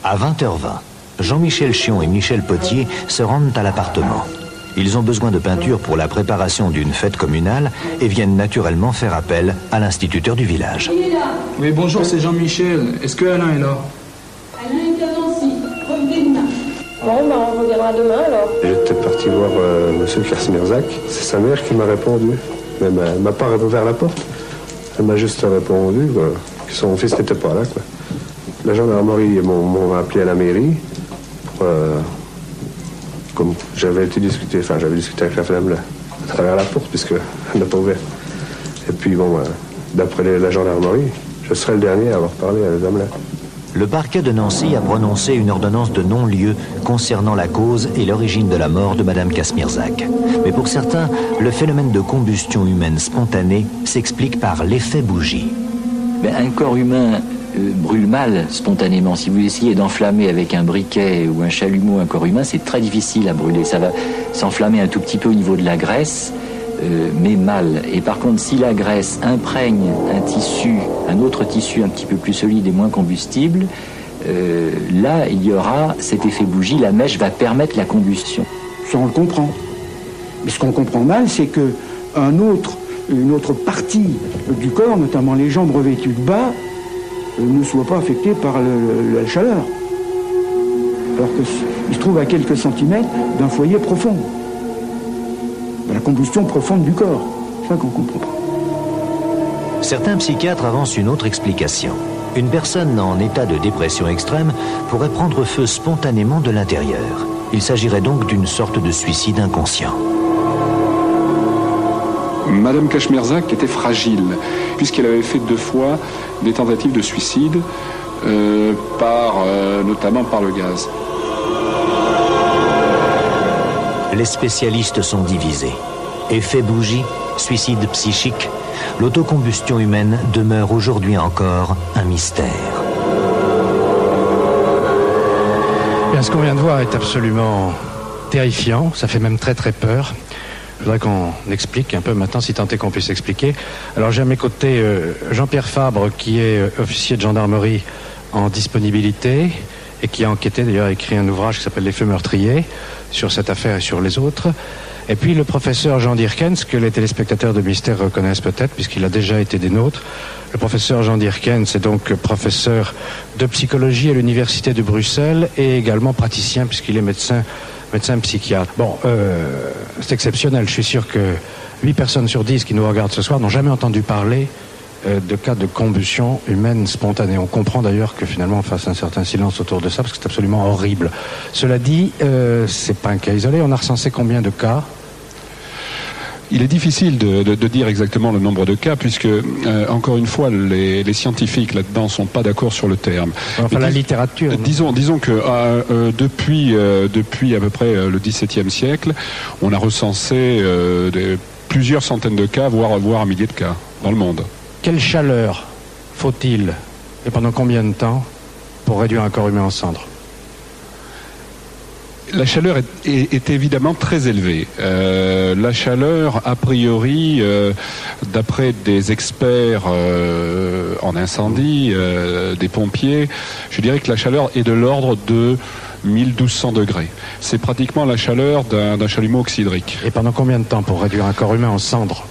Speaker 2: À 20h20, Jean-Michel Chion et Michel Potier se rendent à l'appartement. Ils ont besoin de peinture pour la préparation d'une fête communale et viennent naturellement faire appel à l'instituteur du village.
Speaker 7: Oui, bonjour, c'est Jean-Michel. Est-ce que Alain est là?
Speaker 3: Alain est à Nancy. Revenez demain.
Speaker 9: Bon, ben on reviendra demain alors.
Speaker 10: J'étais parti voir M. Kazmierzak. C'est sa mère qui m'a répondu. Mais elle m'a pas ouvert la porte. Elle m'a juste répondu que son fils n'était pas là, quoi. La gendarmerie m'ont appelé à la mairie. Comme j'avais discuté avec la femme là, à travers la porte, puisqu'elle n'a pas ouvert. Et puis bon, d'après la gendarmerie, je serai le dernier à avoir parlé à la dame là.
Speaker 2: Le parquet de Nancy a prononcé une ordonnance de non-lieu concernant la cause et l'origine de la mort de Madame Kazmierzak. Mais pour certains, le phénomène de combustion humaine spontanée s'explique par l'effet bougie.
Speaker 6: Un corps humain brûle mal spontanément. Si vous essayez d'enflammer avec un briquet ou un chalumeau un corps humain, c'est très difficile à brûler. Ça va s'enflammer un tout petit peu au niveau de la graisse, mais mal. Et par contre, si la graisse imprègne un autre tissu un petit peu plus solide et moins combustible, là, il y aura cet effet bougie. La mèche va permettre la combustion.
Speaker 5: Ça, on le comprend. Mais ce qu'on comprend mal, c'est que une autre partie du corps, notamment les jambes revêtues de bas, ne soit pas affectée par la chaleur. Alors qu'il se trouve à quelques centimètres d'un foyer profond. La combustion profonde du corps. C'est ça qu'on comprend pas.
Speaker 2: Certains psychiatres avancent une autre explication. Une personne en état de dépression extrême pourrait prendre feu spontanément de l'intérieur. Il s'agirait donc d'une sorte de suicide inconscient.
Speaker 23: Madame Kazmierzak était fragile, puisqu'elle avait fait 2 fois des tentatives de suicide, notamment par le gaz.
Speaker 2: Les spécialistes sont divisés. Effet bougie, suicide psychique, l'autocombustion humaine demeure aujourd'hui encore un mystère.
Speaker 1: Bien, ce qu'on vient de voir est absolument terrifiant, ça fait même très très peur. Je voudrais qu'on explique un peu maintenant, si tant est qu'on puisse expliquer. Alors j'ai à mes côtés Jean-Pierre Fabre, qui est officier de gendarmerie en disponibilité et qui a enquêté, d'ailleurs écrit un ouvrage qui s'appelle Les Feux meurtriers sur cette affaire et sur les autres. Et puis le professeur Jean Dierkens, que les téléspectateurs de Mystère reconnaissent peut-être, puisqu'il a déjà été des nôtres. Le professeur Jean Dierkens est donc professeur de psychologie à l'université de Bruxelles et également praticien, puisqu'il est médecin psychiatre. Bon, c'est exceptionnel. Je suis sûr que 8 personnes sur 10 qui nous regardent ce soir n'ont jamais entendu parler de cas de combustion humaine spontanée. On comprend d'ailleurs que finalement on fasse un certain silence autour de ça, parce que c'est absolument horrible. Cela dit, c'est pas un cas isolé. On a recensé combien de cas ?
Speaker 23: Il est difficile de dire exactement le nombre de cas, puisque, encore une fois, les scientifiques là-dedans ne sont pas d'accord sur le terme.
Speaker 1: Enfin, la littérature.
Speaker 23: Disons que depuis à peu près le XVIIe siècle, on a recensé plusieurs centaines de cas, voire un millier de cas dans le monde.
Speaker 1: Quelle chaleur faut-il, et pendant combien de temps, pour réduire un corps humain en cendres ?
Speaker 23: La chaleur est évidemment très élevée. La chaleur, a priori, d'après des experts en incendie, des pompiers, je dirais que la chaleur est de l'ordre de 1200 degrés. C'est pratiquement la chaleur d'un chalumeau oxydrique.
Speaker 1: Et pendant combien de temps pour réduire un corps humain en cendres ?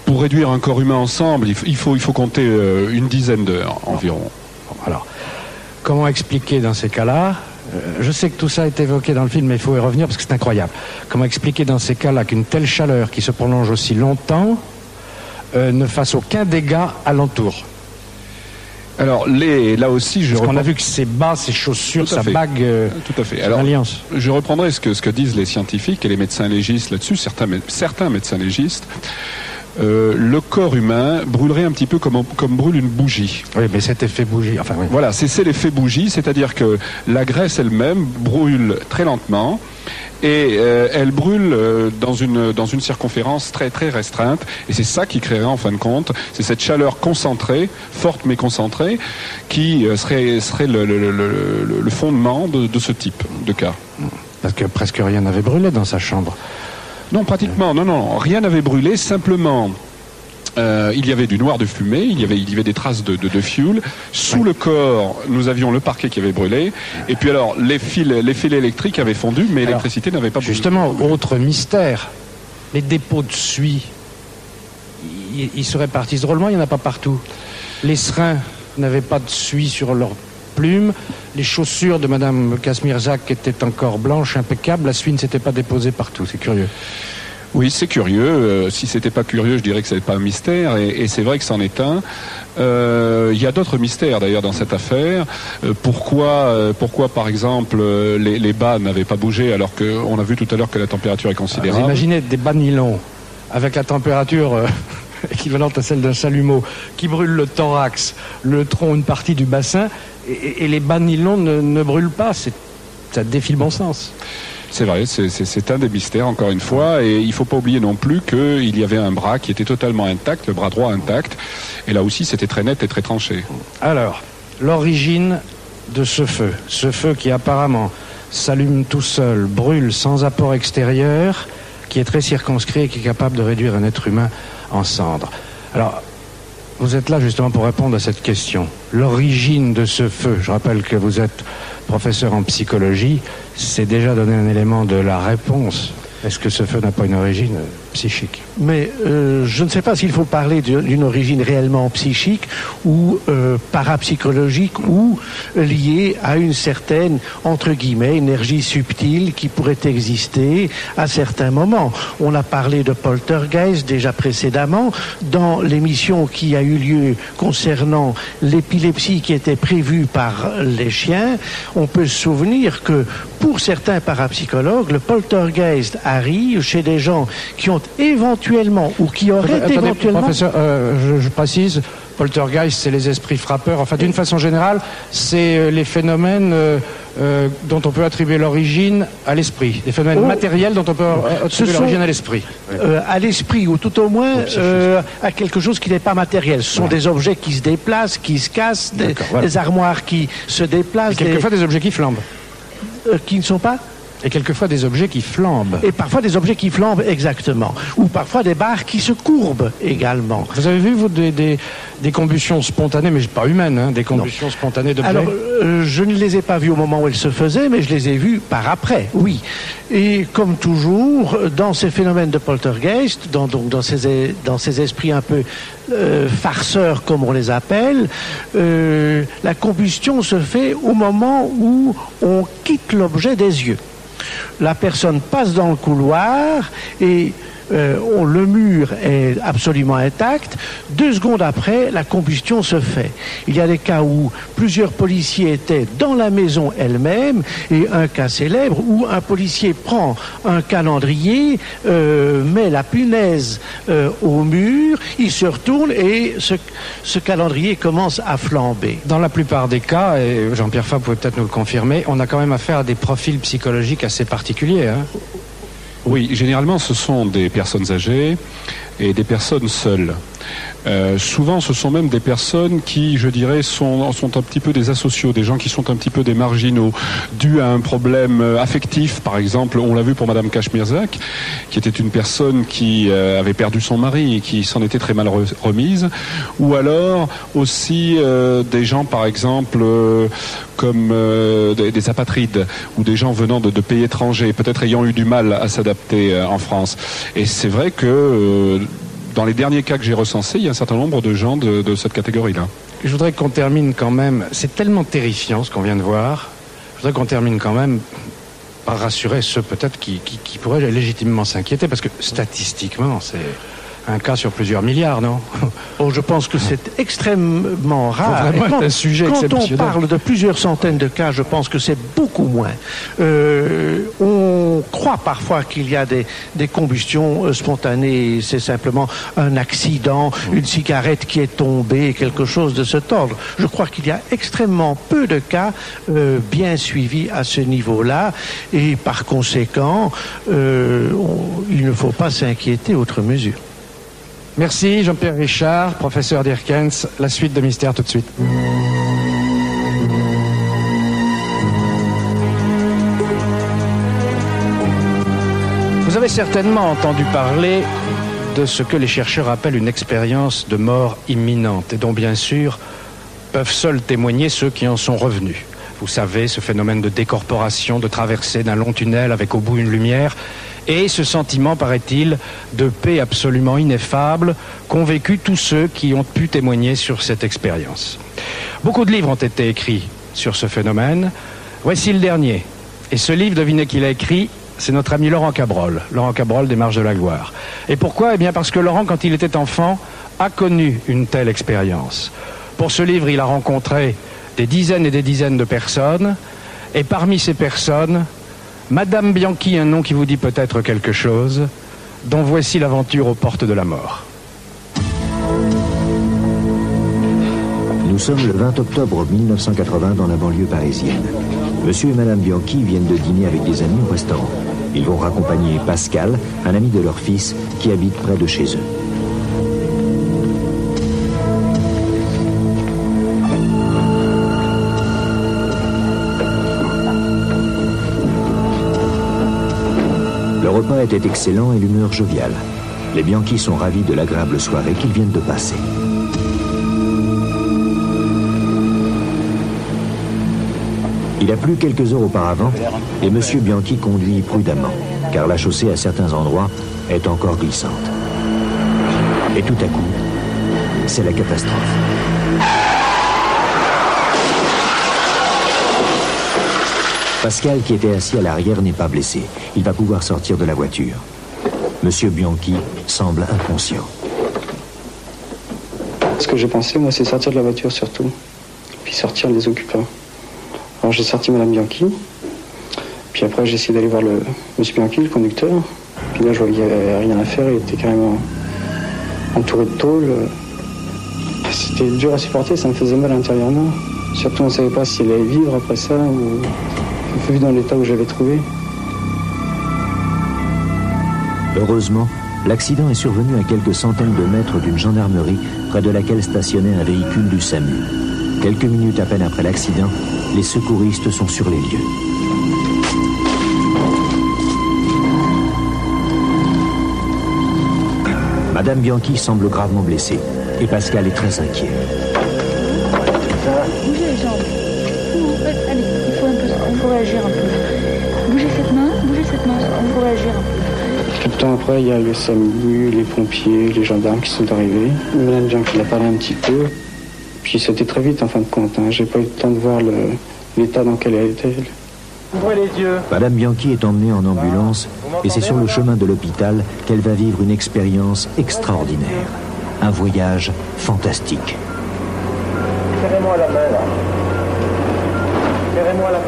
Speaker 23: Pour réduire un corps humain ensemble, il faut compter une dizaine d'heures environ.
Speaker 1: Alors, comment expliquer dans ces cas-là, je sais que tout ça est évoqué dans le film, mais il faut y revenir parce que c'est incroyable. Comment expliquer dans ces cas-là qu'une telle chaleur qui se prolonge aussi longtemps ne fasse aucun dégât alentour ?
Speaker 23: Alors, là aussi,
Speaker 1: parce qu'on a vu que ses bas, ses chaussures, sa bague,
Speaker 23: tout à fait. Alors,
Speaker 1: alliance.
Speaker 23: Je reprendrai ce que disent les scientifiques et les médecins légistes là-dessus, certains médecins légistes. Le corps humain brûlerait un petit peu comme brûle une bougie.
Speaker 1: Oui, mais cet effet bougie, enfin oui.
Speaker 23: Voilà, c'est l'effet bougie, c'est-à-dire que la graisse elle-même brûle très lentement et elle brûle dans une circonférence très très restreinte, et c'est ça qui créerait en fin de compte, c'est cette chaleur concentrée, forte mais concentrée, qui serait le fondement de ce type de cas.
Speaker 1: Parce que presque rien n'avait brûlé dans sa chambre.
Speaker 23: Non, pratiquement, non, rien n'avait brûlé, simplement il y avait du noir de fumée, il y avait des traces de fioul. Sous le corps, nous avions le parquet qui avait brûlé, et puis alors les fils électriques avaient fondu, mais l'électricité n'avait pas brûlé.
Speaker 1: Justement, autre mystère, les dépôts de suie, ils se répartissent drôlement, il n'y en a pas partout. Les serins n'avaient pas de suie sur leur plume. Les chaussures de Madame Kazmierzak étaient encore blanches, impeccables. La suie ne s'était pas déposée partout. C'est curieux.
Speaker 23: Oui, c'est curieux. Si c'était pas curieux, je dirais que ce n'est pas un mystère. Et c'est vrai que c'en est un. Il y a d'autres mystères d'ailleurs dans cette affaire. Pourquoi, par exemple, les bas n'avaient pas bougé alors qu'on a vu tout à l'heure que la température est considérable.
Speaker 1: Vous imaginez des bas de nylon avec la température équivalente à celle d'un chalumeau qui brûle le thorax, le tronc, une partie du bassin, et les bas de nylon ne brûlent pas. Ça défie le bon sens.
Speaker 23: C'est vrai, c'est un des mystères, encore une fois, et il ne faut pas oublier non plus qu'il y avait un bras qui était totalement intact, le bras droit intact, et là aussi c'était très net et très tranché.
Speaker 1: Alors, l'origine de ce feu qui apparemment s'allume tout seul, brûle sans apport extérieur, qui est très circonscrit et qui est capable de réduire un être humain en cendres. Alors, vous êtes là justement pour répondre à cette question. L'origine de ce feu, je rappelle que vous êtes professeur en psychologie, c'est déjà donner un élément de la réponse. Est-ce que ce feu n'a pas une origine psychique?
Speaker 11: Mais je ne sais pas s'il faut parler d'une origine réellement psychique ou parapsychologique ou liée à une certaine, entre guillemets, énergie subtile qui pourrait exister à certains moments. On a parlé de poltergeist déjà précédemment dans l'émission qui a eu lieu concernant l'épilepsie qui était prévue par les chiens. On peut se souvenir que pour certains parapsychologues, le poltergeist arrive chez des gens qui ont éventuellement ou qui auraient éventuellement...
Speaker 1: Professeur, je précise, poltergeist, c'est les esprits frappeurs. Enfin, d'une façon générale, c'est les phénomènes dont on peut attribuer l'origine à l'esprit. Les phénomènes matériels dont on peut attribuer l'origine à l'esprit.
Speaker 11: À l'esprit, ou tout au moins à quelque chose qui n'est pas matériel. Ce sont des objets qui se déplacent, qui se cassent, des armoires qui se déplacent.
Speaker 1: Et quelquefois des objets qui flambent.
Speaker 11: Qui ne sont pas?
Speaker 1: Et quelquefois des objets qui flambent.
Speaker 11: Et parfois des objets qui flambent, exactement. Ou parfois des barres qui se courbent également.
Speaker 1: Vous avez vu, vous, des combustions spontanées, mais pas humaines, hein, des combustions spontanées d'objets?
Speaker 11: Alors, je ne les ai pas vues au moment où elles se faisaient, mais je les ai vues par après, oui. Et comme toujours, dans ces phénomènes de poltergeist, dans ces esprits un peu farceurs, comme on les appelle, la combustion se fait au moment où on quitte l'objet des yeux. La personne passe dans le couloir et le mur est absolument intact. 2 secondes après, la combustion se fait. Il y a des cas où plusieurs policiers étaient dans la maison elle-même, et un cas célèbre où un policier prend un calendrier, met la punaise au mur, il se retourne et ce calendrier commence à flamber.
Speaker 1: Dans la plupart des cas, et Jean-Pierre Fabre pouvait peut-être nous le confirmer, on a quand même affaire à des profils psychologiques assez particuliers, hein.
Speaker 23: Oui, généralement ce sont des personnes âgées et des personnes seules. Souvent ce sont même des personnes qui, je dirais, sont un petit peu des asociaux, des gens qui sont un petit peu des marginaux, dus à un problème affectif. Par exemple, on l'a vu pour Madame Kazmierzak, qui était une personne qui avait perdu son mari et qui s'en était très mal remise. Ou alors aussi des gens, par exemple, comme des apatrides ou des gens venant de pays étrangers, peut-être ayant eu du mal à s'adapter en France. Et c'est vrai que dans les derniers cas que j'ai recensés, il y a un certain nombre de gens de cette catégorie-là.
Speaker 1: Je voudrais qu'on termine quand même, c'est tellement terrifiant ce qu'on vient de voir, je voudrais qu'on termine quand même par rassurer ceux peut-être qui pourraient légitimement s'inquiéter, parce que statistiquement, c'est un cas sur plusieurs milliards, non?
Speaker 11: Oh, je pense que c'est extrêmement rare.
Speaker 1: Vraiment un sujet exceptionnel.
Speaker 11: Quand on parle de plusieurs centaines de cas, je pense que c'est beaucoup moins. On croit parfois qu'il y a des combustions spontanées, c'est simplement un accident, une cigarette qui est tombée, quelque chose de cet ordre. Je crois qu'il y a extrêmement peu de cas bien suivis à ce niveau-là, et par conséquent, il ne faut pas s'inquiéter outre mesure.
Speaker 1: Merci Jean-Pierre Richard, professeur d'Irkens. La suite de Mystère tout de suite. Vous avez certainement entendu parler de ce que les chercheurs appellent une expérience de mort imminente, et dont bien sûr peuvent seuls témoigner ceux qui en sont revenus. Vous savez, ce phénomène de décorporation, de traversée d'un long tunnel avec au bout une lumière, et ce sentiment, paraît-il, de paix absolument ineffable qu'ont vécu tous ceux qui ont pu témoigner sur cette expérience. Beaucoup de livres ont été écrits sur ce phénomène. Voici le dernier. Et ce livre, devinez qui l'a écrit, c'est notre ami Laurent Cabrol des Marches de la Gloire. Et pourquoi? Eh bien parce que Laurent, quand il était enfant, a connu une telle expérience. Pour ce livre, il a rencontré des dizaines et des dizaines de personnes, et parmi ces personnes, Madame Bianchi, un nom qui vous dit peut-être quelque chose, dont voici l'aventure aux portes de la mort.
Speaker 2: Nous sommes le 20 octobre 1980 dans la banlieue parisienne. Monsieur et Madame Bianchi viennent de dîner avec des amis au restaurant. Ils vont raccompagner Pascal, un ami de leur fils, qui habite près de chez eux. Le repas était excellent et l'humeur joviale. Les Bianchi sont ravis de l'agréable soirée qu'ils viennent de passer. Il a plu quelques heures auparavant et M. Bianchi conduit prudemment, car la chaussée à certains endroits est encore glissante. Et tout à coup, c'est la catastrophe. Pascal, qui était assis à l'arrière, n'est pas blessé. Il va pouvoir sortir de la voiture. M. Bianchi semble inconscient.
Speaker 8: Ce que j'ai pensé, moi, c'est sortir de la voiture surtout, puis sortir les occupants. Alors j'ai sorti Madame Bianchi, puis après j'ai essayé d'aller voir le monsieur Bianchi, le conducteur. Puis là je voyais qu'il n'y avait rien à faire, il était carrément entouré de tôle. C'était dur à supporter, ça me faisait mal intérieurement. Surtout on ne savait pas s'il allait vivre après ça, ou vu dans l'état où j'avais trouvé.
Speaker 2: Heureusement, l'accident est survenu à quelques centaines de mètres d'une gendarmerie près de laquelle stationnait un véhicule du SAMU. Quelques minutes à peine après l'accident, les secouristes sont sur les lieux. Madame Bianchi semble gravement blessée et Pascal est très inquiet.
Speaker 18: Bougez les jambes. Allez, il faut réagir un peu. Bougez cette main, il faut réagir un peu.
Speaker 8: Peu de temps après, il y a le SAMU, les pompiers, les gendarmes qui sont arrivés. Madame Bianchi a parlé un petit peu. Puis c'était très vite en fin de compte. J'ai pas eu le temps de voir l'état dans lequel elle était.
Speaker 12: Ouvrez les yeux.
Speaker 2: Madame Bianchi est emmenée en ambulance et c'est sur le chemin de l'hôpital qu'elle va vivre une expérience extraordinaire. Un voyage fantastique.
Speaker 12: Serrez-moi la main là. Serrez-moi la main.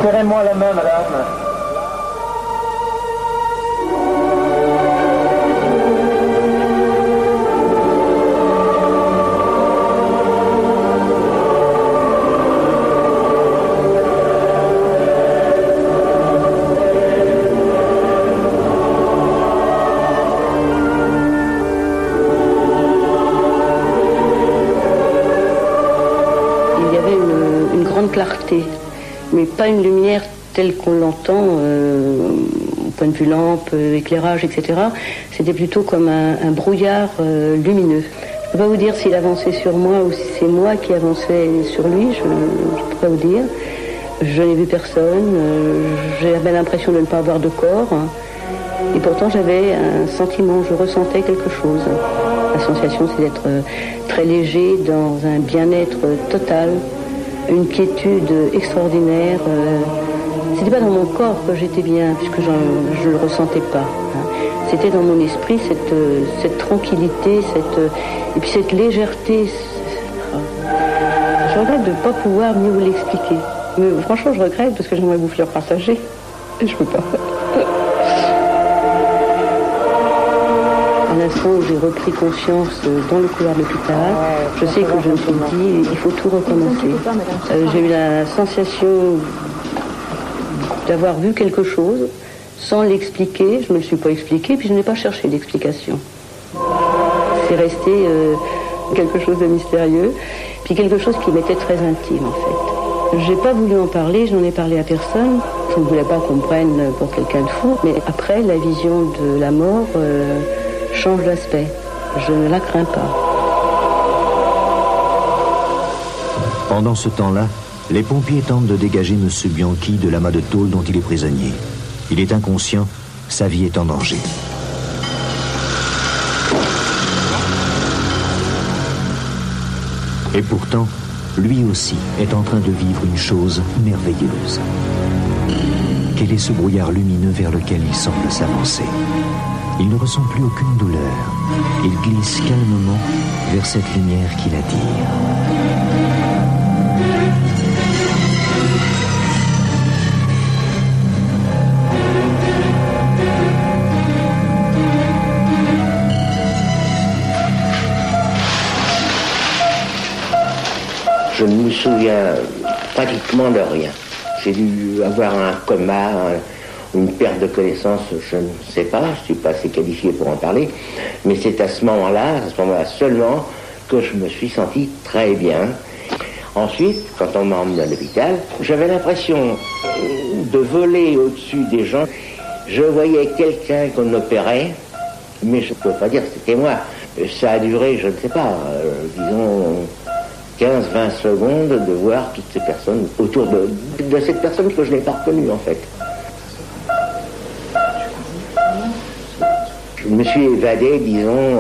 Speaker 12: Serrez-moi la main, madame.
Speaker 13: Il y avait une grande clarté, mais pas une lumière telle qu'on l'entend au point de vue lampe, éclairage, etc. C'était plutôt comme un brouillard lumineux. Je ne peux pas vous dire s'il avançait sur moi ou si c'est moi qui avançais sur lui, je ne peux pas vous dire. Je n'ai vu personne, j'avais l'impression de ne pas avoir de corps, et pourtant j'avais un sentiment, je ressentais quelque chose. La sensation, c'est d'être très léger, dans un bien-être total, une quiétude extraordinaire. C'était pas dans mon corps que j'étais bien, puisque je le ressentais pas. C'était dans mon esprit cette tranquillité, et puis cette légèreté. Je regrette de ne pas pouvoir mieux vous l'expliquer. Mais franchement, je regrette parce que j'aimerais vous faire partager. Et je peux pas. À l'instant où j'ai repris conscience dans le couloir de l'hôpital, je sais que je me suis dit, il faut tout recommencer. J'ai eu la sensation d'avoir vu quelque chose sans l'expliquer. Je ne me le suis pas expliqué, puis je n'ai pas cherché d'explication. C'est resté quelque chose de mystérieux, puis quelque chose qui m'était très intime en fait. J'ai pas voulu en parler, je n'en ai parlé à personne. Je ne voulais pas qu'on me prenne pour quelqu'un de fou, mais après, la vision de la mort change d'aspect. Je ne la crains pas.
Speaker 2: Pendant ce temps-là, Les pompiers tentent de dégager M. Bianchi de l'amas de tôle dont il est prisonnier. Il est inconscient, sa vie est en danger. Et pourtant, lui aussi est en train de vivre une chose merveilleuse. Quel est ce brouillard lumineux vers lequel il semble s'avancer? Il ne ressent plus aucune douleur. Il glisse calmement vers cette lumière qui l'attire.
Speaker 14: Je ne me souviens pratiquement de rien. J'ai dû avoir un coma, une perte de connaissance, je ne sais pas, je ne suis pas assez qualifié pour en parler, mais c'est à ce moment-là seulement, que je me suis senti très bien. Ensuite, quand on m'a emmené à l'hôpital, j'avais l'impression de voler au-dessus des gens. Je voyais quelqu'un qu'on opérait, mais je ne peux pas dire que c'était moi. Ça a duré, je ne sais pas, disons 15-20 secondes de voir toutes ces personnes autour de cette personne que je n'ai pas reconnue en fait. Je me suis évadé, disons,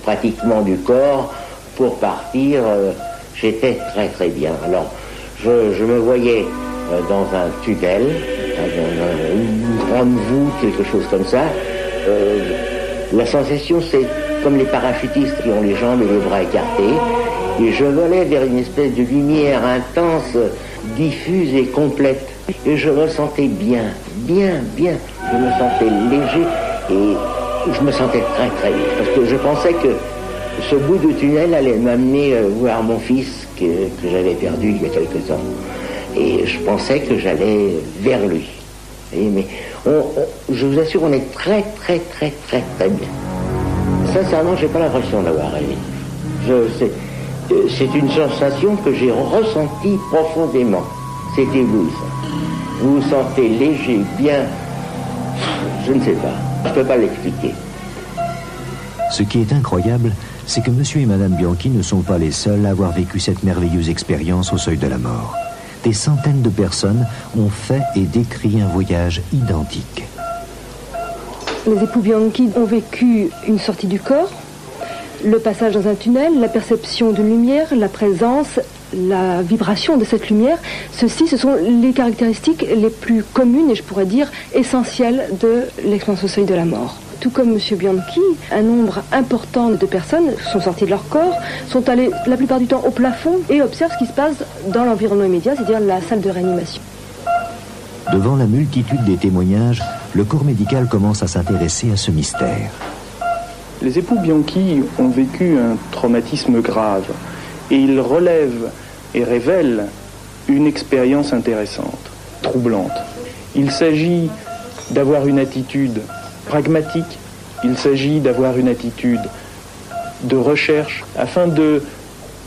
Speaker 14: pratiquement du corps pour partir. J'étais très très bien. Alors, je me voyais dans un tunnel, dans une grande voûte, quelque chose comme ça. La sensation, c'est comme les parachutistes qui ont les jambes et les bras écartés. Et je volais vers une espèce de lumière intense, diffuse et complète. Et je me sentais bien. Je me sentais léger et je me sentais très très bien. Parce que je pensais que ce bout de tunnel allait m'amener voir mon fils que j'avais perdu il y a quelque temps. Et je pensais que j'allais vers lui. Mais je vous assure, on est très très très très très bien. Sincèrement, j'ai pas l'impression d'avoir rêvé. C'est une sensation que j'ai ressentie profondément. C'était vous, ça. Vous vous sentez léger, bien. Je ne sais pas. Je ne peux pas l'expliquer.
Speaker 2: Ce qui est incroyable, c'est que M. et Mme Bianchi ne sont pas les seuls à avoir vécu cette merveilleuse expérience au seuil de la mort. Des centaines de personnes ont fait et décrit un voyage identique.
Speaker 15: Les époux Bianchi ont vécu une sortie du corps, le passage dans un tunnel, la perception d'une lumière, la présence, la vibration de cette lumière. Ceci, ce sont les caractéristiques les plus communes et je pourrais dire essentielles de l'expérience au seuil de la mort. Tout comme M. Bianchi, un nombre important de personnes sont sorties de leur corps, sont allées la plupart du temps au plafond et observent ce qui se passe dans l'environnement immédiat, c'est-à-dire la salle de réanimation.
Speaker 2: Devant la multitude des témoignages, le corps médical commence à s'intéresser à ce mystère.
Speaker 5: Les époux Bianchi ont vécu un traumatisme grave et ils relèvent et révèlent une expérience intéressante, troublante. Il s'agit d'avoir une attitude pragmatique, il s'agit d'avoir une attitude de recherche afin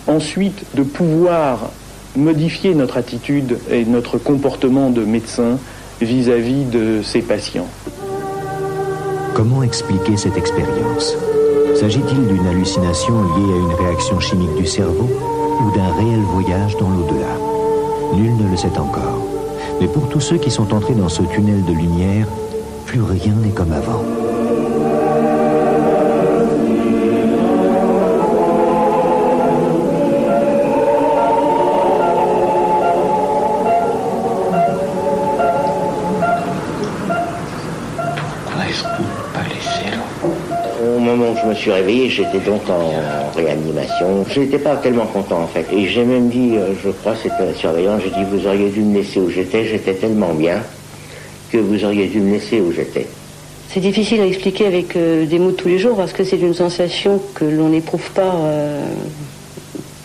Speaker 5: ensuite de pouvoir modifier notre attitude et notre comportement de médecin vis-à-vis de ces patients.
Speaker 2: Comment expliquer cette expérience? S'agit-il d'une hallucination liée à une réaction chimique du cerveau ou d'un réel voyage dans l'au-delà? Nul ne le sait encore. Mais pour tous ceux qui sont entrés dans ce tunnel de lumière, plus rien n'est comme avant.
Speaker 14: Au moment où je me suis réveillé, j'étais donc en réanimation. Je n'étais pas tellement content en fait. Et j'ai même dit, je crois c'était la surveillante, j'ai dit vous auriez dû me laisser où j'étais tellement bien que vous auriez dû me laisser où j'étais.
Speaker 13: C'est difficile à expliquer avec des mots de tous les jours parce que c'est une sensation que l'on n'éprouve pas,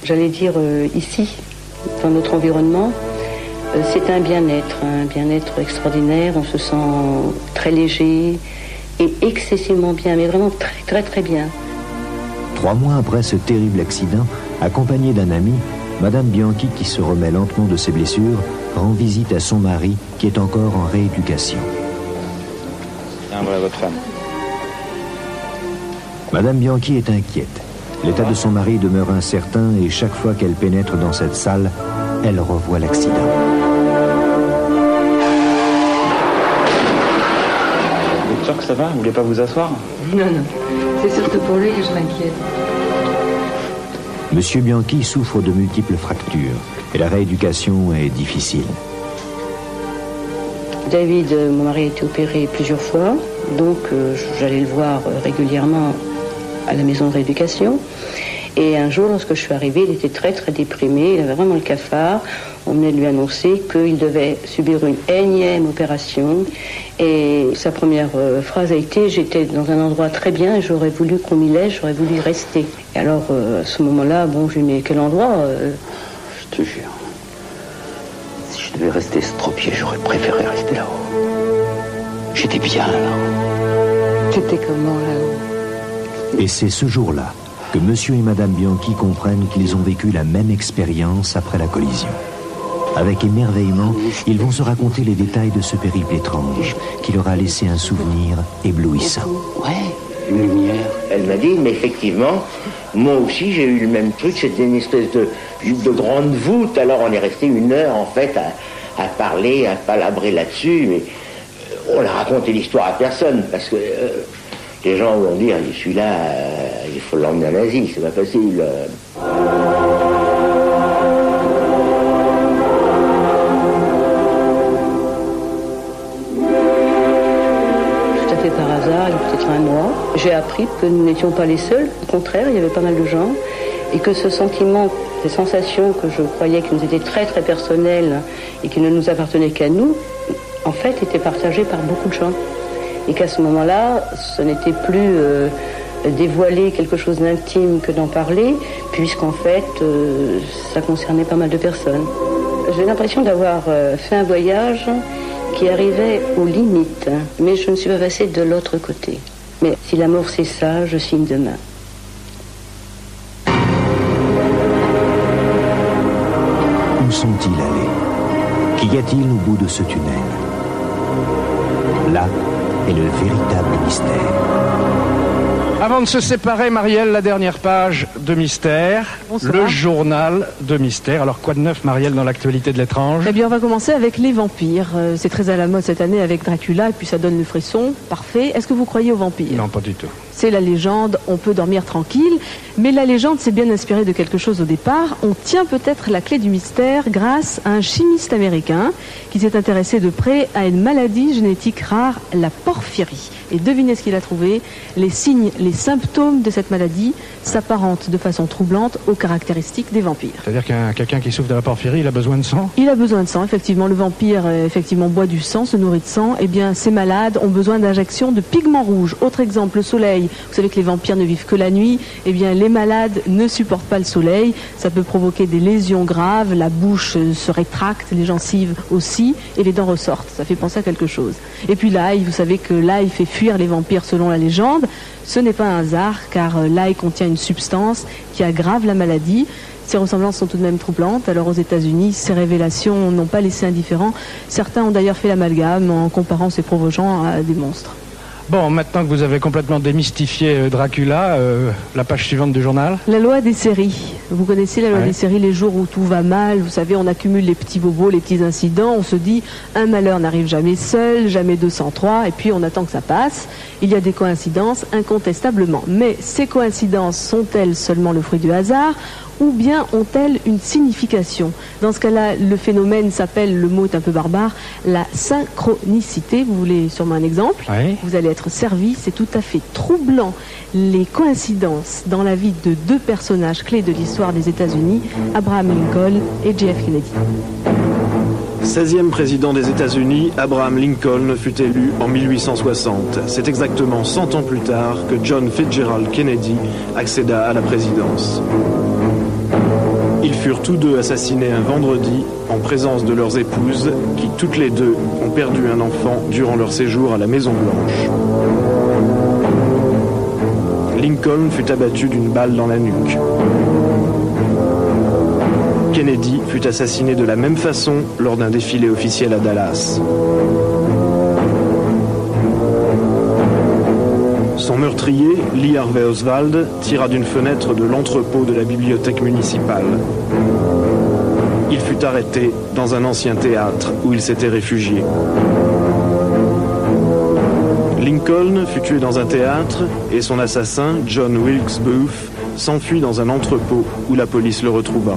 Speaker 13: j'allais dire, ici, dans notre environnement. C'est un bien-être extraordinaire, on se sent très léger et excessivement bien, mais vraiment très très très bien.
Speaker 2: 3 mois après ce terrible accident, accompagnée d'un ami, Madame Bianchi, qui se remet lentement de ses blessures, rend visite à son mari qui est encore en rééducation.
Speaker 22: Tiens, voilà votre femme.
Speaker 2: Madame Bianchi est inquiète. L'état de son mari demeure incertain et chaque fois qu'elle pénètre dans cette salle, elle revoit l'accident.
Speaker 17: Vous êtes sûr que ça va? Vous voulez pas vous asseoir?
Speaker 19: Non, non. C'est surtout pour lui que je m'inquiète.
Speaker 2: Monsieur Bianchi souffre de multiples fractures et la rééducation est difficile.
Speaker 13: David, mon mari, a été opéré plusieurs fois, donc j'allais le voir régulièrement à la maison de rééducation. Et un jour, lorsque je suis arrivée, il était très très déprimé, il avait vraiment le cafard. On venait de lui annoncer qu'il devait subir une énième opération. Et sa première phrase a été: j'étais dans un endroit très bien et j'aurais voulu qu'on m'y laisse, j'aurais voulu y rester. Et alors, à ce moment-là, bon, je lui ai dit: mais quel endroit
Speaker 20: Je te jure, si je devais rester estropié, j'aurais préféré rester là-haut. J'étais bien là-haut.
Speaker 19: T'étais comment là-haut?
Speaker 2: Et c'est ce jour-là que Monsieur et Madame Bianchi comprennent qu'ils ont vécu la même expérience après la collision. Avec émerveillement, ils vont se raconter les détails de ce périple étrange qui leur a laissé un souvenir éblouissant.
Speaker 14: Ouais, une lumière. Elle m'a dit, mais effectivement, moi aussi j'ai eu le même truc, c'était une espèce de grande voûte. Alors on est resté 1 heure en fait à parler, à palabrer là-dessus, mais on a raconté l'histoire à personne, parce que les gens vont dire, celui-là, il faut l'emmener en Asie, c'est pas facile.
Speaker 13: Tout à fait par hasard, il y a peut-être un mois, j'ai appris que nous n'étions pas les seuls. Au contraire, il y avait pas mal de gens. Et que ce sentiment, ces sensations que je croyais qui nous étaient très très personnelles et qui ne nous appartenaient qu'à nous, en fait, étaient partagées par beaucoup de gens. Et qu'à ce moment-là, ce n'était plus dévoiler quelque chose d'intime que d'en parler, puisqu'en fait, ça concernait pas mal de personnes. J'ai l'impression d'avoir fait un voyage qui arrivait aux limites, mais je ne suis pas passée de l'autre côté. Mais si la mort c'est ça, je signe demain.
Speaker 2: Où sont-ils allés? Qu'y a-t-il au bout de ce tunnel? Là est le véritable mystère.
Speaker 1: Avant de se séparer, Marielle, la dernière page de Mystère,
Speaker 21: Bonsoir.
Speaker 1: Le journal de Mystère. Alors quoi de neuf, Marielle, dans l'actualité de l'étrange?
Speaker 21: Eh bien, on va commencer avec les vampires. C'est très à la mode cette année avec Dracula, et puis ça donne le frisson. Parfait. Est-ce que vous croyez aux vampires?
Speaker 1: Non, pas du tout.
Speaker 21: C'est la légende, on peut dormir tranquille, mais la légende s'est bien inspirée de quelque chose au départ. On tient peut-être la clé du mystère grâce à un chimiste américain qui s'est intéressé de près à une maladie génétique rare, la porphyrie. Et devinez ce qu'il a trouvé, les signes, les symptômes de cette maladie s'apparentent de façon troublante aux caractéristiques des vampires.
Speaker 1: C'est-à-dire qu'un quelqu'un qui souffre de la porphyrie, il a besoin de sang?
Speaker 21: Il a besoin de sang, effectivement. Le vampire, effectivement, boit du sang, se nourrit de sang. Eh bien, ces malades ont besoin d'injections de pigments rouges. Autre exemple, le soleil. Vous savez que les vampires ne vivent que la nuit. Eh bien, les malades ne supportent pas le soleil. Ça peut provoquer des lésions graves. La bouche se rétracte, les gencives aussi, et les dents ressortent. Ça fait penser à quelque chose. Et puis l'ail, vous savez que l'ail fait fuir les vampires selon la légende. Ce n'est pas un hasard, car l'ail contient une substance qui aggrave la maladie. Ces ressemblances sont tout de même troublantes. Alors aux États-Unis, ces révélations n'ont pas laissé indifférents. Certains ont d'ailleurs fait l'amalgame en comparant ces pauvres gens à des monstres.
Speaker 1: Bon, maintenant que vous avez complètement démystifié Dracula, la page suivante du journal.
Speaker 21: La loi des séries. Vous connaissez la loi des séries, les jours où tout va mal. Vous savez, on accumule les petits bobos, les petits incidents. On se dit, un malheur n'arrive jamais seul, jamais 203, et puis on attend que ça passe. Il y a des coïncidences, incontestablement. Mais ces coïncidences sont-elles seulement le fruit du hasard, ou bien ont-elles une signification? Dans ce cas-là, le phénomène s'appelle, le mot est un peu barbare, la synchronicité. Vous voulez sûrement un exemple?
Speaker 1: Oui.
Speaker 21: Vous allez être servi, c'est tout à fait troublant. Les coïncidences dans la vie de 2 personnages clés de l'histoire des États-Unis, Abraham Lincoln et JF Kennedy.
Speaker 25: 16e président des États-Unis, Abraham Lincoln fut élu en 1860. C'est exactement 100 ans plus tard que John Fitzgerald Kennedy accéda à la présidence. Ils furent tous deux assassinés un vendredi en présence de leurs épouses qui, toutes les deux, ont perdu un enfant durant leur séjour à la Maison-Blanche. Lincoln fut abattu d'une balle dans la nuque. Kennedy fut assassiné de la même façon lors d'un défilé officiel à Dallas. Son meurtrier, Lee Harvey Oswald, tira d'une fenêtre de l'entrepôt de la bibliothèque municipale. Il fut fut arrêté dans un ancien théâtre où il s'était réfugié. Lincoln fut tué dans un théâtre et son assassin, John Wilkes Booth, s'enfuit dans un entrepôt où la police le retrouva.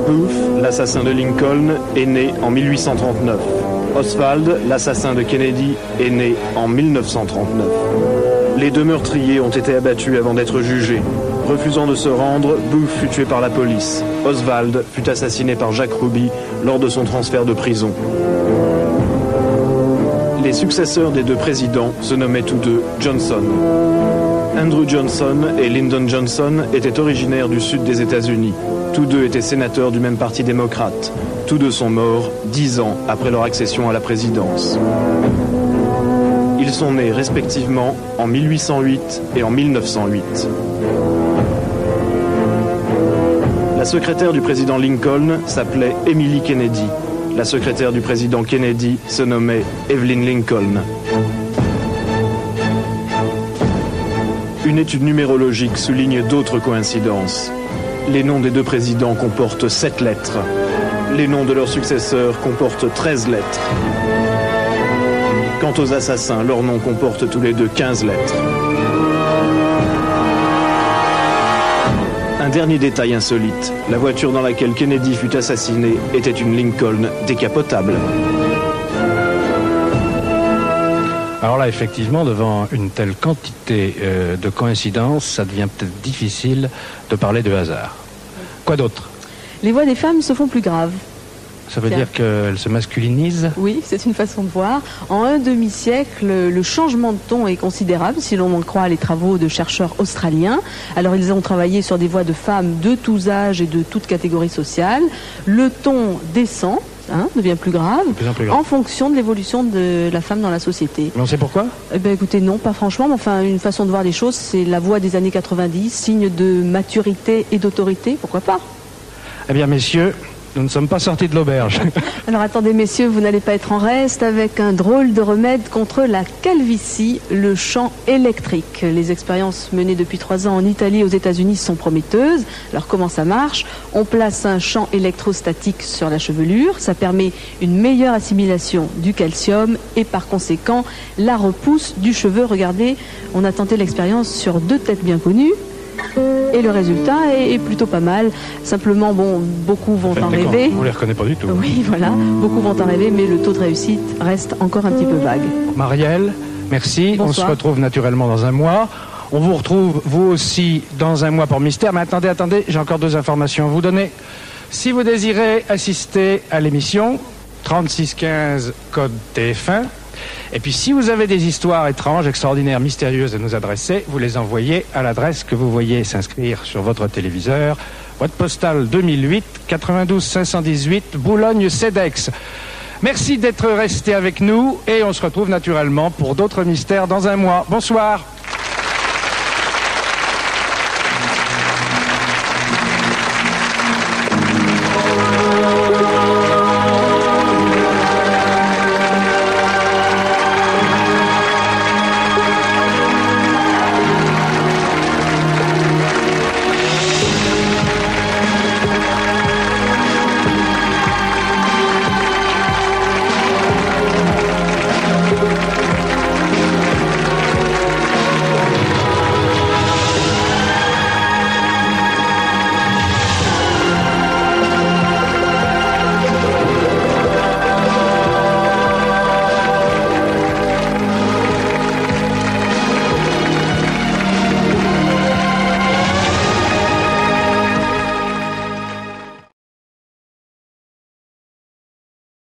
Speaker 25: Booth, l'assassin de Lincoln, est né en 1839. Oswald, l'assassin de Kennedy, est né en 1939. Les deux meurtriers ont été abattus avant d'être jugés. Refusant de se rendre, Booth fut tué par la police. Oswald fut assassiné par Jack Ruby lors de son transfert de prison. Les successeurs des deux présidents se nommaient tous deux Johnson. Andrew Johnson et Lyndon Johnson étaient originaires du sud des États-Unis. Tous deux étaient sénateurs du même parti démocrate. Tous deux sont morts 10 ans après leur accession à la présidence. Ils sont nés respectivement en 1808 et en 1908. La secrétaire du président Lincoln s'appelait Emily Kennedy. La secrétaire du président Kennedy se nommait Evelyn Lincoln. Une étude numérologique souligne d'autres coïncidences. Les noms des deux présidents comportent 7 lettres. Les noms de leurs successeurs comportent 13 lettres. Quant aux assassins, leurs noms comportent tous les deux 15 lettres. Un dernier détail insolite. La voiture dans laquelle Kennedy fut assassiné était une Lincoln décapotable.
Speaker 1: Alors là, effectivement, devant une telle quantité de coïncidences, ça devient peut-être difficile de parler de hasard. Quoi d'autre?
Speaker 21: Les voix des femmes se font plus graves.
Speaker 1: Ça veut dire qu'elles se masculinisent?
Speaker 21: Oui, c'est une façon de voir. En un demi-siècle, le changement de ton est considérable, si l'on en croit les travaux de chercheurs australiens. Alors, ils ont travaillé sur des voix de femmes de tous âges et de toutes catégories sociales. Le ton descend, devient plus grave, en fonction de l'évolution de la femme dans la société.
Speaker 1: Mais on sait pourquoi?
Speaker 21: Eh bien, écoutez, non, pas franchement. Mais enfin, une façon de voir les choses, c'est la voix des années 90, signe de maturité et d'autorité, pourquoi pas?
Speaker 1: Eh bien, messieurs, nous ne sommes pas sortis de l'auberge.
Speaker 21: Alors attendez messieurs, vous n'allez pas être en reste avec un drôle de remède contre la calvitie, le chant électrique. Les expériences menées depuis 3 ans en Italie et aux États-Unis sont prometteuses. Alors comment ça marche? On place un champ électrostatique sur la chevelure, ça permet une meilleure assimilation du calcium et par conséquent la repousse du cheveu. Regardez, on a tenté l'expérience sur 2 têtes bien connues. Et le résultat est plutôt pas mal. Simplement, bon, beaucoup vont en rêver.
Speaker 1: On les reconnaît pas du tout.
Speaker 21: Oui, voilà. Beaucoup vont en rêver, mais le taux de réussite reste encore un petit peu vague.
Speaker 1: Marielle, merci.
Speaker 21: Bonsoir.
Speaker 1: On se retrouve naturellement dans un mois. On vous retrouve, vous aussi, dans un mois pour Mystère. Mais attendez, j'ai encore 2 informations à vous donner. Si vous désirez assister à l'émission, 3615 code TF1. Et puis si vous avez des histoires étranges, extraordinaires, mystérieuses à nous adresser, vous les envoyez à l'adresse que vous voyez s'inscrire sur votre téléviseur. Boîte postale 2008 92 518 Boulogne-Cedex. Merci d'être resté avec nous et on se retrouve naturellement pour d'autres mystères dans un mois. Bonsoir.